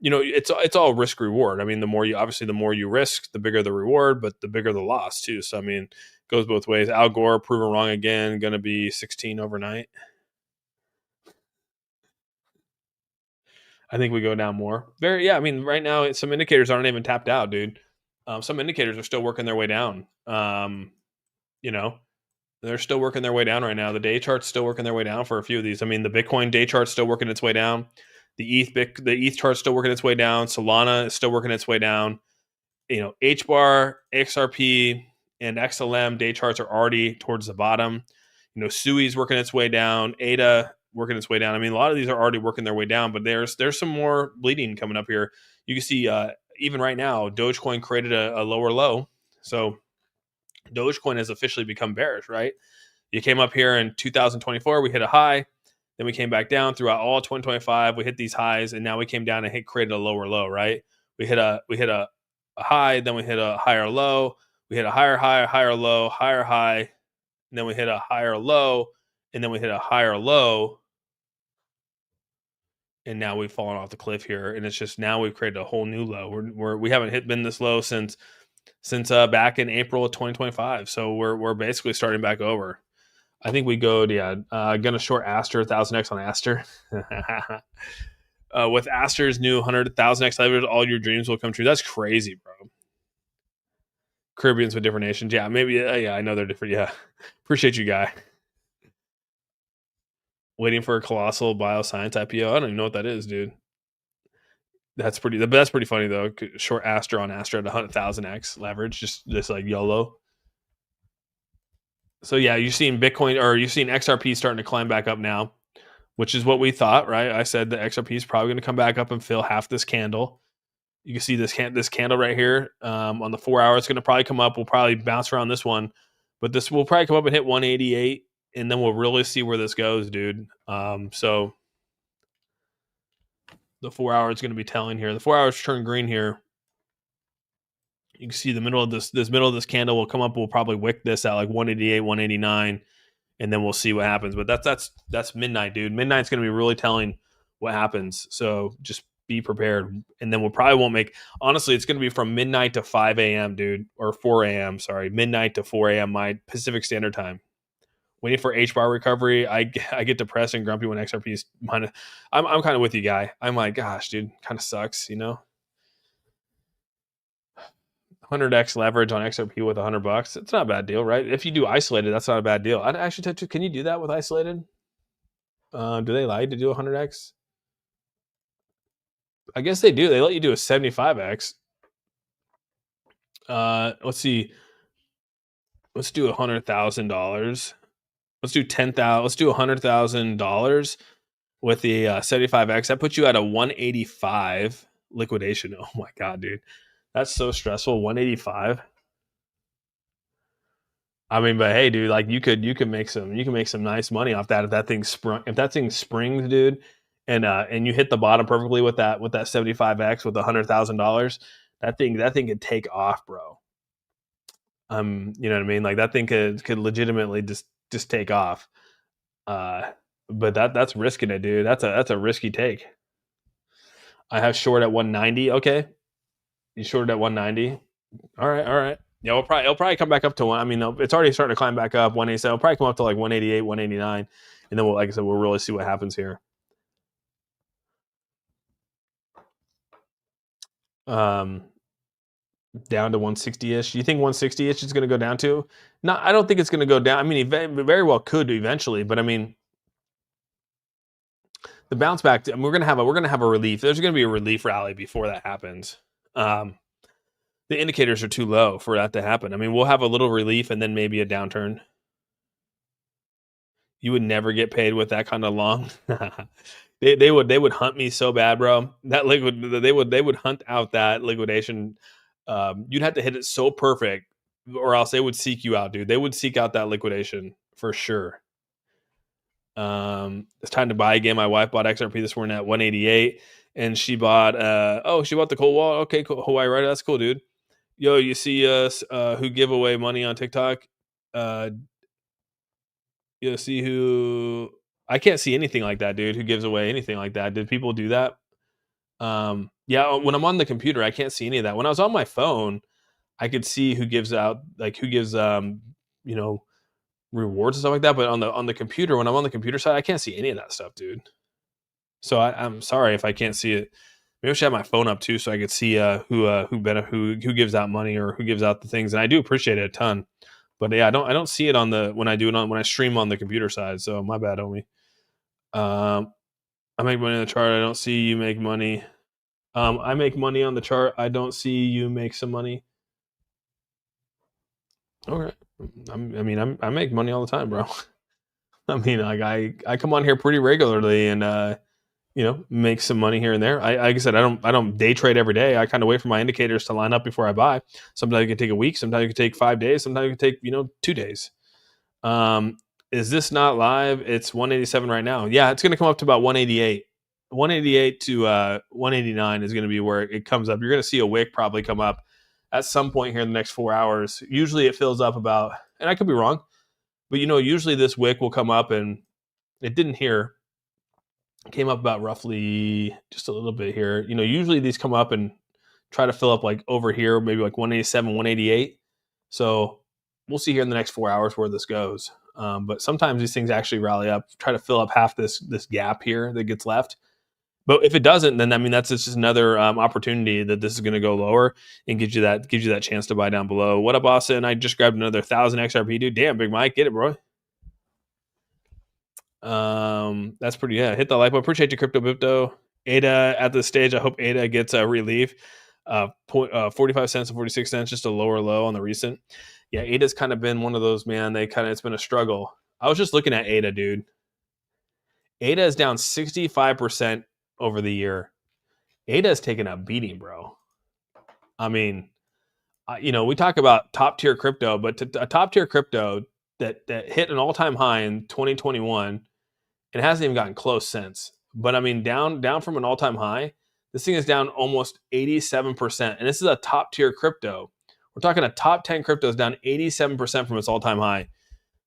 it's all risk reward. I mean, the more you risk, the bigger the reward, but the bigger the loss too. So I mean, it goes both ways. Al Gore proven wrong again. Going to be 16 overnight. I think we go down more. Yeah. I mean, right now some indicators aren't even tapped out, dude. Some indicators are still working their way down. You know, they're still working their way down right now. The day chart's still working their way down for a few of these. I mean, the Bitcoin day chart's still working its way down. The ETH chart's still working its way down. Solana is still working its way down. HBAR, XRP, and XLM day charts are already towards the bottom. SUI's working its way down. ADA working its way down. I mean, a lot of these are already working their way down, but there's some more bleeding coming up here. You can see even right now, Dogecoin created a lower low. So Dogecoin has officially become bearish, right? You came up here in 2024, we hit a high. Then we came back down throughout all 2025. We hit these highs, and now we came down and created a lower low. Right? We hit a high, then we hit a higher low. We hit a higher high, higher low, higher high, and then we hit a higher low, and then we hit a higher low, and now we've fallen off the cliff here. And it's just now we've created a whole new low. We haven't been this low since back in April of 2025. So we're basically starting back over. I think we go gonna short Aster 1000x on Aster. With Aster's new 100,000x leverage, all your dreams will come true. That's crazy, bro. Caribbeans with different nations. Yeah, maybe. Yeah, I know they're different. Yeah, appreciate you, guy. Waiting for a colossal bioscience IPO. I don't even know what that is, dude. That's pretty funny though. Short Aster on Aster at 100,000x leverage, just like YOLO. So yeah, you've seen Bitcoin or you've seen XRP starting to climb back up now, which is what we thought, right? I said the XRP is probably going to come back up and fill half this candle. You can see this candle right here on the 4 hour. It's going to probably come up. We'll probably bounce around this one, but this will probably come up and hit 188, and then we'll really see where this goes, dude. So the 4 hour is going to be telling here. The 4 hours turn green here. You can see the middle of this middle of this candle will come up. We'll probably wick this at like 188, 189, and then we'll see what happens. But that's midnight, dude. Midnight's going to be really telling what happens. So just be prepared. And then won't make. Honestly, it's going to be from midnight to 5 a.m., dude, or 4 a.m. Sorry, midnight to 4 a.m. my Pacific Standard Time. Waiting for H bar recovery. I get depressed and grumpy when XRP is minus. I'm kind of with you, guy. I'm like, gosh, dude, kind of sucks, 100x leverage on XRP with $100. It's not a bad deal, right? If you do isolated, that's not a bad deal. I'd actually tell you, can you do that with isolated? Do they allow you to do 100x? I guess they do. They let you do a 75x. Let's see. Let's do $100,000. Let's do 10,000. Let's do $100,000 with the 75x. That puts you at a 185 liquidation. Oh my god, dude, that's so stressful. 185. I mean, but hey, dude, like you could make some nice money off that if that thing springs, dude, and you hit the bottom perfectly with that 75x with $100,000. That thing could take off, bro. You know what I mean? Like that thing could legitimately just take off. But that's risking it, dude. That's a risky take. I have short at 190. Okay, you shorted at 190. All right. Yeah, it'll probably come back up to one. I mean, it's already starting to climb back up. 187. It'll probably come up to like 188, 189, and then like I said, we'll really see what happens here. Down to 160-ish. You think 160-ish is going to go down to? No, I don't think it's going to go down. I mean, it very well could eventually, but I mean, the bounce back. We're going to have a relief. There's going to be a relief rally before that happens. The indicators are too low for that to happen. I mean, we'll have a little relief and then maybe a downturn. You would never get paid with that kind of long. They would hunt me so bad, bro. They would hunt out that liquidation. You'd have to hit it so perfect, or else they would seek you out, dude. They would seek out that liquidation for sure. It's time to buy again. My wife bought XRP this morning at 188, and she bought the cold wall. Okay, cool. Hawaii, right? That's cool, dude. Yo, you see us who give away money on TikTok? You see who? I can't see anything like that, dude. Who gives away anything like that? Did people do that? Yeah, when I'm on the computer, I can't see any of that. When I was on my phone, I could see who gives out, like who gives rewards and stuff like that. But on the computer, when I'm on the computer side, I can't see any of that stuff, dude. So I'm sorry if I can't see it. Maybe I should have my phone up too, so I could see who gives out money or who gives out the things. And I do appreciate it a ton. But yeah, I don't see it when I stream on the computer side. So my bad, homie. I make money on the chart. I don't see you make money. I make money on the chart. I don't see you make some money. Okay. I make money all the time, bro. I mean, like I come on here pretty regularly and make some money here and there. Like I said, I don't day trade every day. I kind of wait for my indicators to line up before I buy. Sometimes it can take a week. Sometimes it can take 5 days. Sometimes it can take 2 days. Is this not live? It's 187 right now. Yeah, it's going to come up to about 188. 188 to 189 is going to be where it comes up. You're going to see a wick probably come up at some point here in the next 4 hours. Usually it fills up about, and I could be wrong, but usually this wick will come up, and it didn't here. It came up about roughly just a little bit here. Usually these come up and try to fill up like over here, maybe like 187, 188. So we'll see here in the next 4 hours where this goes. But sometimes these things actually rally up, try to fill up half this gap here that gets left. But if it doesn't, then that's just another opportunity that this is going to go lower and gives you that chance to buy down below. What up, Austin? I just grabbed another 1,000 XRP, dude. Damn, Big Mike, get it, bro. That's pretty. Yeah, hit the like button. Appreciate you, Crypto. ADA at this stage. I hope ADA gets a relief. 45 cents and 46 cents, just a lower low on the recent. Yeah, ADA's kind of been one of those, man. It's been a struggle. I was just looking at ADA, dude. ADA is down 65% over the year. ADA is taking a beating, bro. I mean, we talk about top tier crypto, but a top tier crypto that hit an all time high in 2021, it hasn't even gotten close since. But I mean, down from an all time high, this thing is down almost 87%, and this is a top tier crypto. We're talking a top 10 crypto is down 87% from its all time high.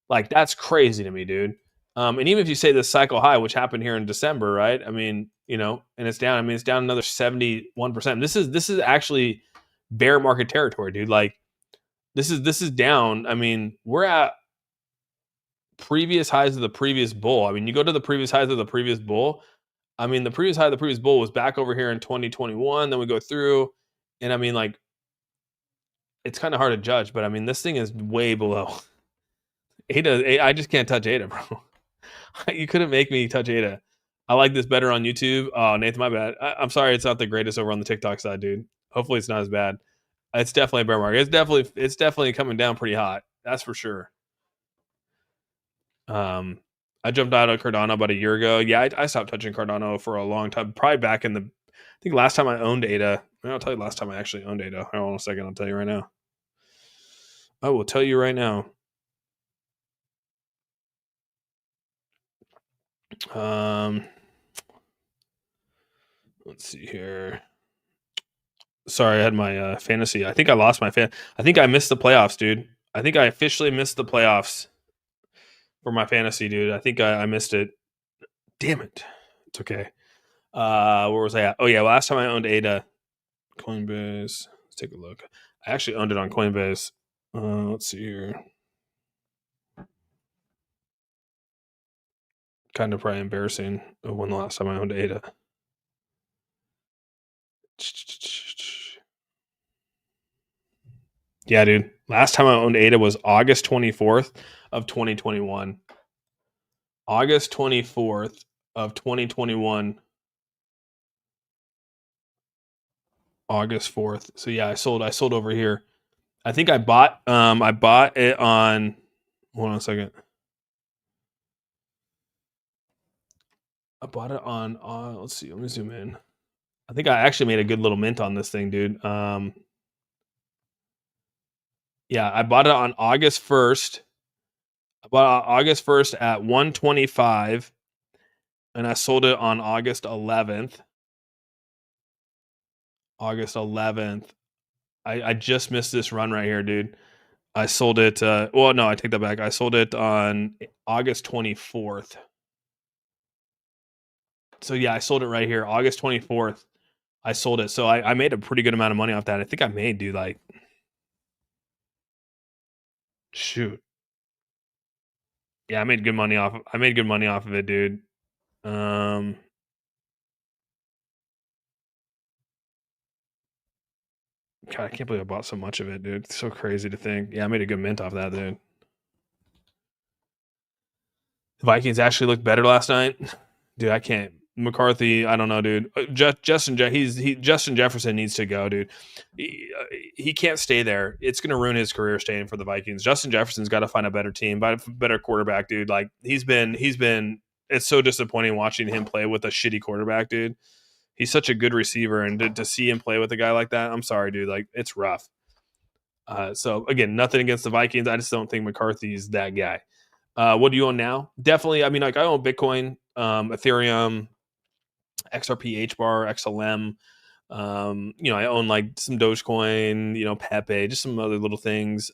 Like, that's crazy to me, dude. And even if you say this cycle high, which happened here in December, right? I mean, and it's down. I mean, it's down another 71%. This is actually bear market territory, dude. Like, this is down. I mean, we're at previous highs of the previous bull. I mean, you go to the previous highs of the previous bull. I mean, the previous high of the previous bull was back over here in 2021. Then we go through, and I mean, like, it's kind of hard to judge, but I mean, this thing is way below. ADA, I just can't touch ADA, bro. You couldn't make me touch ADA. I like this better on YouTube. Oh, Nathan, my bad. I'm sorry, it's not the greatest over on the TikTok side, dude. Hopefully, it's not as bad. It's definitely a bear market. It's definitely coming down pretty hot. That's for sure. I jumped out of Cardano about a year ago. Yeah, I stopped touching Cardano for a long time. Probably back in I think last time I owned ADA. I'll tell you last time I actually owned ADA. Hold on a second. I'll tell you right now. I will tell you right now. Let's see here. Sorry, I had my fantasy. I think I lost my I think I missed the playoffs, dude. I think I officially missed the playoffs for my fantasy, dude. I think I missed it. Damn it. It's okay. Where was I at? Oh yeah, last time I owned ADA, Coinbase. Let's take a look. I actually owned it on Coinbase. Let's see here. Kind of probably embarrassing of when the last time I owned ADA. Yeah, dude. Last time I owned ADA was August 24th of 2021. August 24th of 2021. August 4th. So yeah, I sold over here. I think I bought it on, hold on a second. I bought it on let's see, let me zoom in. I think I actually made a good little mint on this thing, dude. Yeah, I bought it on August 1st. I bought it August 1st at 125, and I sold it on August 11th. August 11th. I just missed this run right here, dude. I sold it. Well, no, I take that back. I sold it on August 24th. So yeah, I sold it right here, August 24th. I sold it. So I made a pretty good amount of money off that. I think I made, dude, like, shoot. Yeah, I made good money off of it, dude. God, I can't believe I bought so much of it, dude. It's so crazy to think. Yeah, I made a good mint off that, dude. The Vikings actually looked better last night. Dude, I can't. McCarthy, I don't know, dude. Justin Jefferson needs to go, dude. He can't stay there. It's going to ruin his career staying for the Vikings. Justin Jefferson's got to find a better team, better quarterback, dude. Like, he's been. It's so disappointing watching him play with a shitty quarterback, dude. He's such a good receiver, and to see him play with a guy like that, I'm sorry, dude. Like, it's rough. So again, nothing against the Vikings. I just don't think McCarthy's that guy. What do you own now? Definitely. I mean, like I own Bitcoin, Ethereum, XRP, HBAR, XLM. I own like some Dogecoin, Pepe, just some other little things.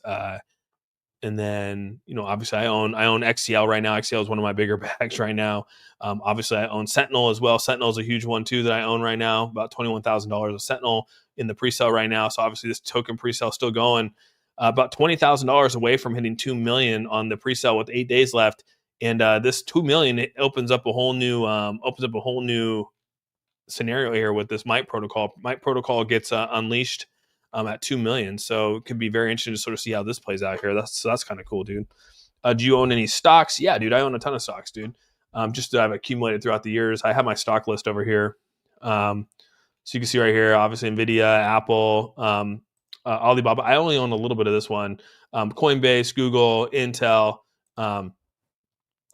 And then, obviously I own XCL right now. XCL is one of my bigger bags right now. Obviously I own Sentinel as well. Sentinel is a huge one too that I own right now. About $21,000 of Sentinel in the pre-sale right now. So obviously this token pre-sale is still going. About $20,000 away from hitting 2 million on the pre-sale with 8 days left. And this 2 million, it opens up a whole new scenario here with this Might protocol. Might protocol gets unleashed at 2 million. So it could be very interesting to sort of see how this plays out here. That's kind of cool, dude. Do you own any stocks? Yeah, dude, I own a ton of stocks, dude. Just that I've accumulated throughout the years. I have my stock list over here. So you can see right here, obviously Nvidia, Apple, Alibaba. I only own a little bit of this one. Coinbase, Google, Intel.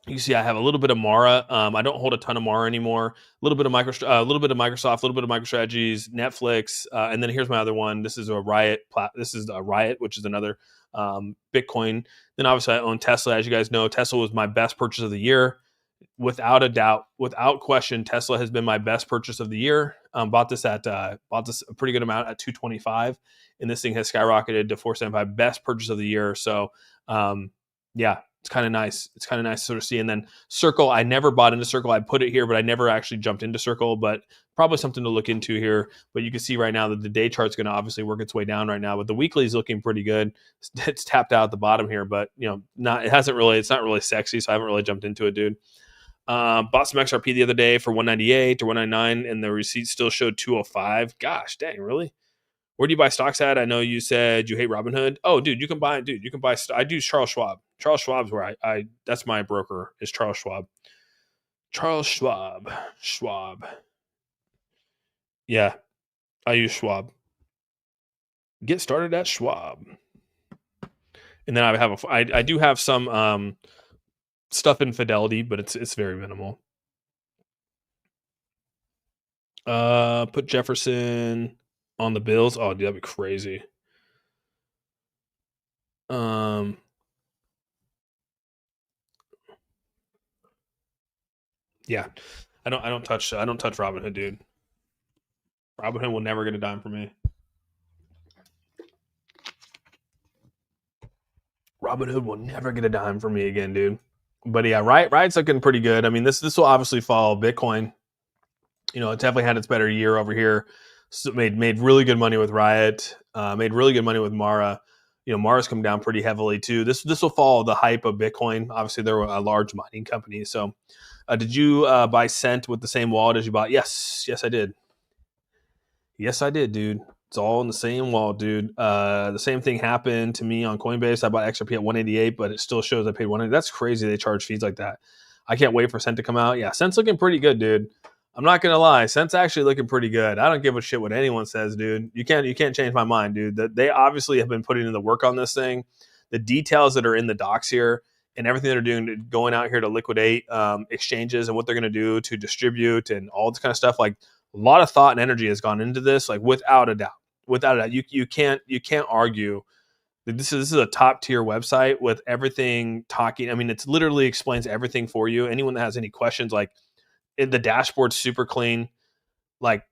You see, I have a little bit of Mara. I don't hold a ton of Mara anymore. A little bit of a little bit of Microsoft, a little bit of MicroStrategies, Netflix, and then here's my other one. This is a Riot. This is a Riot, which is another Bitcoin. Then obviously I own Tesla. As you guys know, Tesla was my best purchase of the year, without a doubt, without question. Tesla has been my best purchase of the year. Bought this a pretty good amount at 225, and this thing has skyrocketed to 475. Best purchase of the year. So yeah. It's kind of nice. It's kind of nice to sort of see. And then Circle, I never bought into Circle. I put it here, but I never actually jumped into Circle, but probably something to look into here. But you can see right now that the day chart's going to obviously work its way down right now, but the weekly is looking pretty good. It's tapped out at the bottom here, but it's not really sexy. So I haven't really jumped into it, dude. Bought some XRP the other day for 198 or 199, and the receipt still showed 205. Gosh, dang, really? Where do you buy stocks at? I know you said you hate Robinhood. Oh, dude, you can buy. I do Charles Schwab. Charles Schwab's where I that's my broker is Charles Schwab. Charles Schwab. Schwab. Yeah, I use Schwab. Get started at Schwab. And then I do have some stuff in Fidelity, but it's very minimal. Put Jefferson on the Bills. Oh, dude, that'd be crazy. Yeah, I don't touch Robinhood, dude. Robinhood will never get a dime from me. Robinhood will never get a dime from me again, dude. But yeah, Riot's looking pretty good. I mean, this will obviously follow Bitcoin. It definitely had its better year over here. So made really good money with Riot. Made really good money with Mara. Mara's come down pretty heavily too. This will follow the hype of Bitcoin. Obviously, they're a large mining company. So, did you buy Cent with the same wallet as you bought? Yes, I did. Yes, I did, dude. It's all in the same wallet, dude. The same thing happened to me on Coinbase. I bought XRP at 188, but it still shows I paid 180. That's crazy. They charge fees like that. I can't wait for Cent to come out. Yeah, Cent's looking pretty good, dude. I'm not gonna lie, Cent's actually looking pretty good. I don't give a shit what anyone says, dude. You can't change my mind, dude. They obviously have been putting in the work on this thing. The details that are in the docs here and everything that they're doing, going out here to liquidate exchanges and what they're gonna do to distribute and all this kind of stuff. Like a lot of thought and energy has gone into this, like without a doubt. Without a doubt, you can't argue that this is a top tier website with everything talking. I mean, it's literally explains everything for you. Anyone that has any questions, like the dashboard's super clean. Like,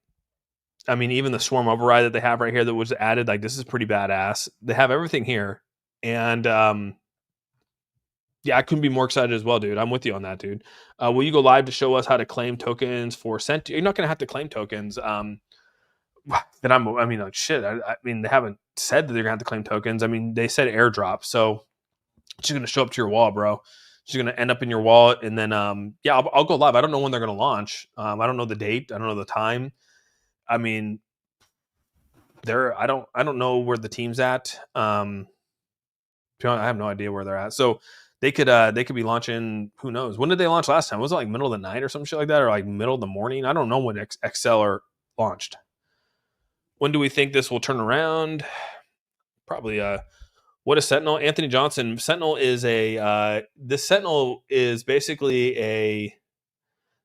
I mean, even the swarm override that they have right here that was added, like this is pretty badass. They have everything here, and yeah, I couldn't be more excited as well, dude. I'm with you on that, dude. Will you go live to show us how to claim tokens for Cent? You're not going to have to claim tokens. I mean, like shit. I mean, they haven't said that they're gonna have to claim tokens. I mean, they said airdrop, so it's just gonna show up to your wallet, bro. It's just gonna end up in your wallet, and then yeah, I'll go live. I don't know when they're gonna launch. I don't know the date. I don't know the time. I mean, I don't know where the team's at. I have no idea where they're at. So they could be launching. Who knows? When did they launch last time? Was it like middle of the night or some shit like that, or like middle of the morning? I don't know when Exceller launched. When do we think this will turn around? Probably. What is Sentinel? Anthony Johnson. Sentinel is this Sentinel is basically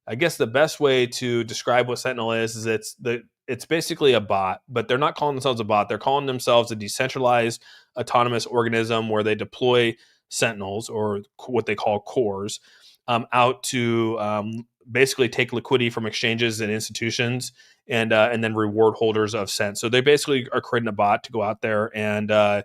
I guess the best way to describe what Sentinel is it's basically a bot, but they're not calling themselves a bot. They're calling themselves a decentralized autonomous organism where they deploy sentinels, or what they call cores, out to basically take liquidity from exchanges and institutions, and then reward holders of cent. So they basically are creating a bot to go out there and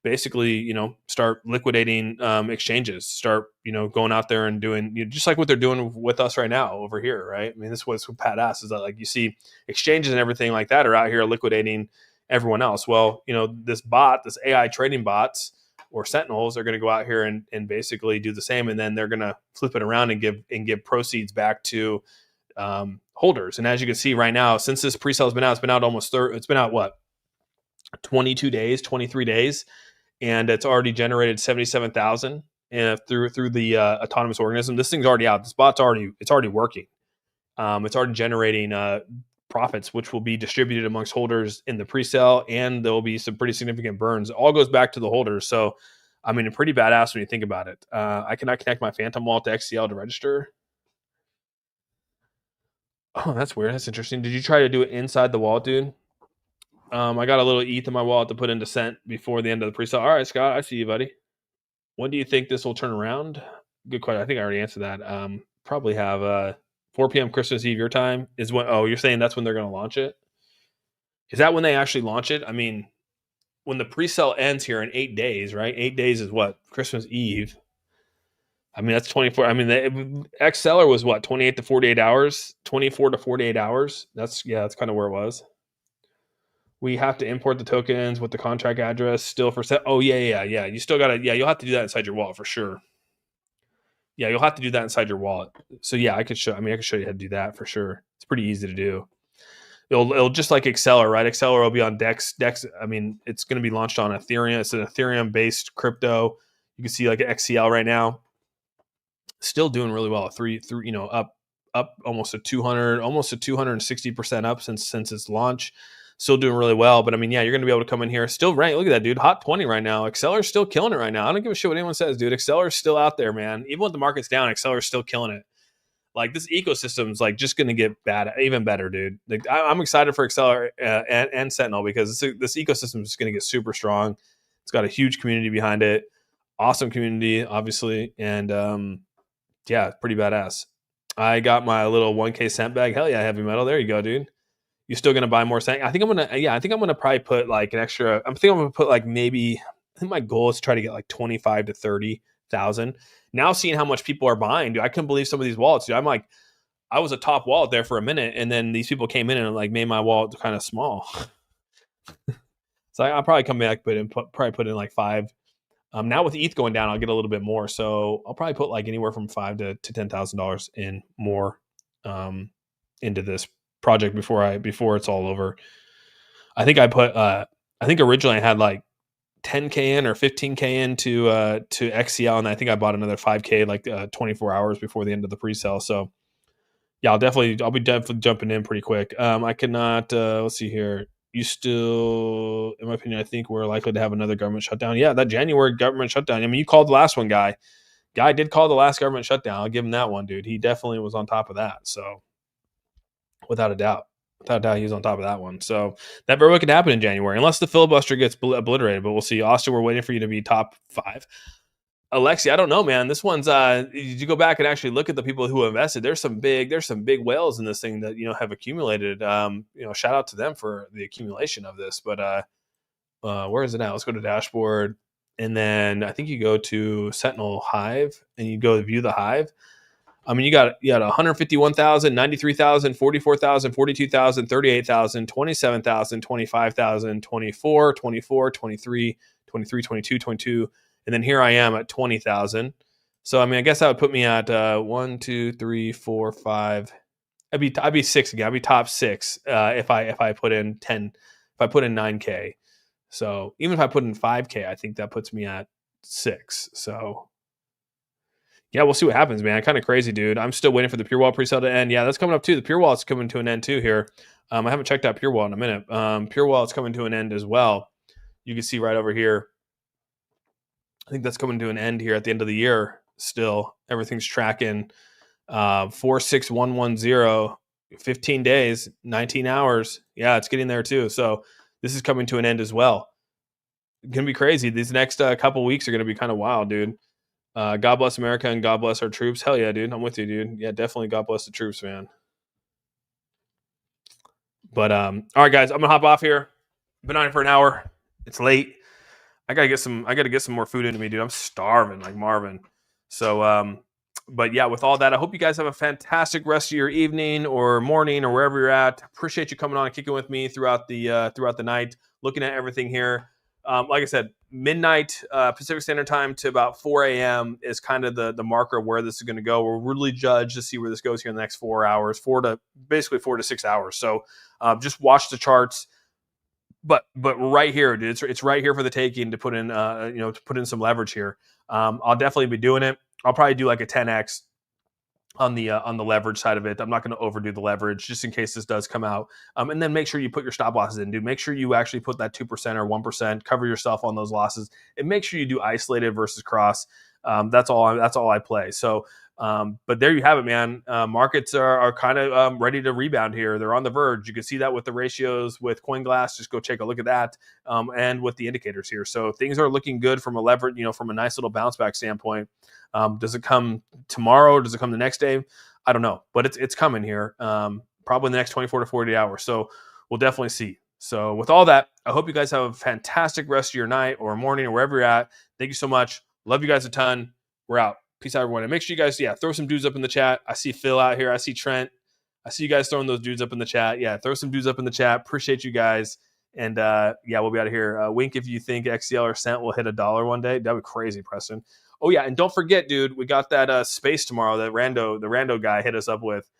basically, start liquidating exchanges, start, going out there and doing, just like what they're doing with us right now over here, right? I mean, this was badass, is that, like, you see exchanges and everything like that are out here liquidating everyone else. Well, this AI trading bots or sentinels are going to go out here and basically do the same, and then they're going to flip it around and give proceeds back to holders. And as you can see right now, since this pre-sale has been out, it's been out it's been out what, 22 days, 23 days, and it's already generated 77,000 through the autonomous organism. This thing's already out. This bot's already working. It's already generating profits, which will be distributed amongst holders in the pre-sale, and there will be some pretty significant burns. It all goes back to the holders. So, I mean, pretty badass when you think about it. I cannot connect my Phantom wallet to XCL to register. Oh, that's weird. That's interesting. Did you try to do it inside the wallet, dude? I got a little ETH in my wallet to put into Cent before the end of the pre-sale. All right, Scott, I see you, buddy. When do you think this will turn around? Good question. I think I already answered that. Probably have 4 p.m. Christmas Eve your time is when. Oh, you're saying that's when they're going to launch it? Is that when they actually launch it? I mean, when the pre-sale ends here in 8 days, right? 8 days is what? Christmas Eve. I mean, that's 24. I mean, the XSeller was what? 28 to 48 hours. 24 to 48 hours. That's kind of where it was. We have to import the tokens with the contract address still for set. Oh yeah. You still gotta. Yeah, you'll have to do that inside your wallet for sure. Yeah, you'll have to do that inside your wallet. So yeah, I could show you how to do that for sure. It's pretty easy to do. It'll just like Acceler, right? Acceler will be on Dex. I mean, it's going to be launched on Ethereum. It's an Ethereum based crypto. You can see like XCL right now, still doing really well. Up almost a 260% up since its launch. Still doing really well. But I mean, yeah, you're going to be able to come in here. Still rank. Look at that, dude. Hot 20 right now. Acceler's still killing it right now. I don't give a shit what anyone says, dude. Acceler's still out there, man. Even when the market's down, Acceler's still killing it. Like, this ecosystem's like just going to get even better, dude. Like, I'm excited for Acceler and Sentinel, because this ecosystem is going to get super strong. It's got a huge community behind it. Awesome community, obviously. And yeah, pretty badass. I got my little 1K cent bag. Hell yeah, heavy metal. There you go, dude. You still gonna buy more cent? I think I'm gonna probably put like an extra. I'm gonna put like maybe. I think my goal is to try to get like 25 to 30,000. Now seeing how much people are buying, dude, I couldn't believe some of these wallets. Dude, I was a top wallet there for a minute, and then these people came in and like made my wallet kind of small. So I'll probably come back, but probably put in like 5. Now with ETH going down, I'll get a little bit more. So I'll probably put like anywhere from $5,000 to $10,000 in more into this project before it's all over. I think originally I had like 10K in or 15K into to XCL, and I think I bought another 5K like 24 hours before the end of the pre-sale. So yeah, I'll be definitely jumping in pretty quick. I cannot let's see here. You still, in my opinion, I think we're likely to have another government shutdown. Yeah, that January government shutdown. I mean, you called the last one, guy. Guy did call the last government shutdown. I'll give him that one, dude. He definitely was on top of that. So without a doubt, he was on top of that one. So that very well could happen in January, unless the filibuster gets obliterated. But we'll see. Austin, we're waiting for you to be top 5. Alexi, I don't know, man. This one's you go back and actually look at the people who invested. There's some big whales in this thing that have accumulated. Shout out to them for the accumulation of this. But where is it now? Let's go to dashboard, and then I think you go to Sentinel Hive, and you go view the Hive. I mean, you got 151,000, 93,000, 44,000, 42,000, 38,000, 27,000, 25,000, 24, 24, 23, 23, 22, 22. And then here I am at 20,000. So I mean, I guess that would put me at 1, 2, 3, 4, 5. I'd be 6 again. I'd be top 6 if I put in 10. If I put in 9K. So even if I put in 5K, I think that puts me at 6. So yeah, we'll see what happens, man. Kind of crazy, dude. I'm still waiting for the Pure Wallet presale to end. Yeah, that's coming up too. The Pure Wallet's coming to an end too here. I haven't checked out Pure Wallet in a minute. Pure Wallet's coming to an end as well. You can see right over here. I think that's coming to an end here at the end of the year. Still, everything's tracking 46110, 15 days, 19 hours. Yeah, it's getting there too. So this is coming to an end as well. Gonna be crazy. These next couple weeks are gonna be kind of wild, dude. God bless America and God bless our troops. Hell yeah, dude. I'm with you, dude. Yeah, definitely. God bless the troops, man. But all right, guys, I'm gonna hop off here. Been on it for an hour. It's late. I gotta get some. I gotta get some more food into me, dude. I'm starving like Marvin. So, but yeah, with all that, I hope you guys have a fantastic rest of your evening or morning or wherever you're at. Appreciate you coming on and kicking with me throughout the night, looking at everything here. Like I said, midnight Pacific Standard Time to about 4 a.m. is kind of the marker of where this is going to go. We'll really judge to see where this goes here in the next 4 hours, 4 to 6 hours. So just watch the charts. But right here, dude, it's right here for the taking to put in to put in some leverage here. I'll definitely be doing it. I'll probably do like a 10x on the leverage side of it. I'm not going to overdo the leverage just in case this does come out. And then make sure you put your stop losses in, dude. Make sure you actually put that 2% or 1%, cover yourself on those losses, and make sure you do isolated versus cross. That's all I play. So, but there you have it, man. Markets are kind of ready to rebound here. They're on the verge. You can see that with the ratios with CoinGlass. Just go take a look at that, and with the indicators here. So things are looking good from a leverage, from a nice little bounce back standpoint. Does it come tomorrow? Does it come the next day? I don't know, but it's coming here. Probably in the next 24 to 48 hours. So we'll definitely see. So with all that, I hope you guys have a fantastic rest of your night or morning or wherever you're at. Thank you so much. Love you guys a ton. We're out. Peace out, everyone. And make sure you guys, throw some dudes up in the chat. I see Phil out here. I see Trent. I see you guys throwing those dudes up in the chat. Yeah, throw some dudes up in the chat. Appreciate you guys. And we'll be out of here. Wink if you think XCL or Cent will hit $1 one day. That'd be crazy, Preston. Oh yeah, and don't forget, dude, we got that space tomorrow that the rando guy hit us up with.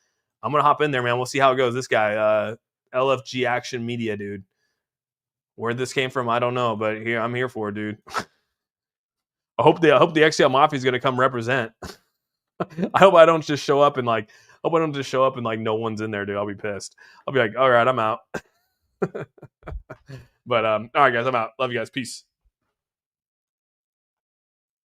I'm gonna hop in there, man. We'll see how it goes. This guy, LFG Action Media, dude. Where this came from, I don't know, but I'm here for it, dude. I hope the XCL Mafia is gonna come represent. I hope I don't just show up and no one's in there, dude. I'll be pissed. I'll be like, all right, I'm out. But all right, guys, I'm out. Love you guys. Peace.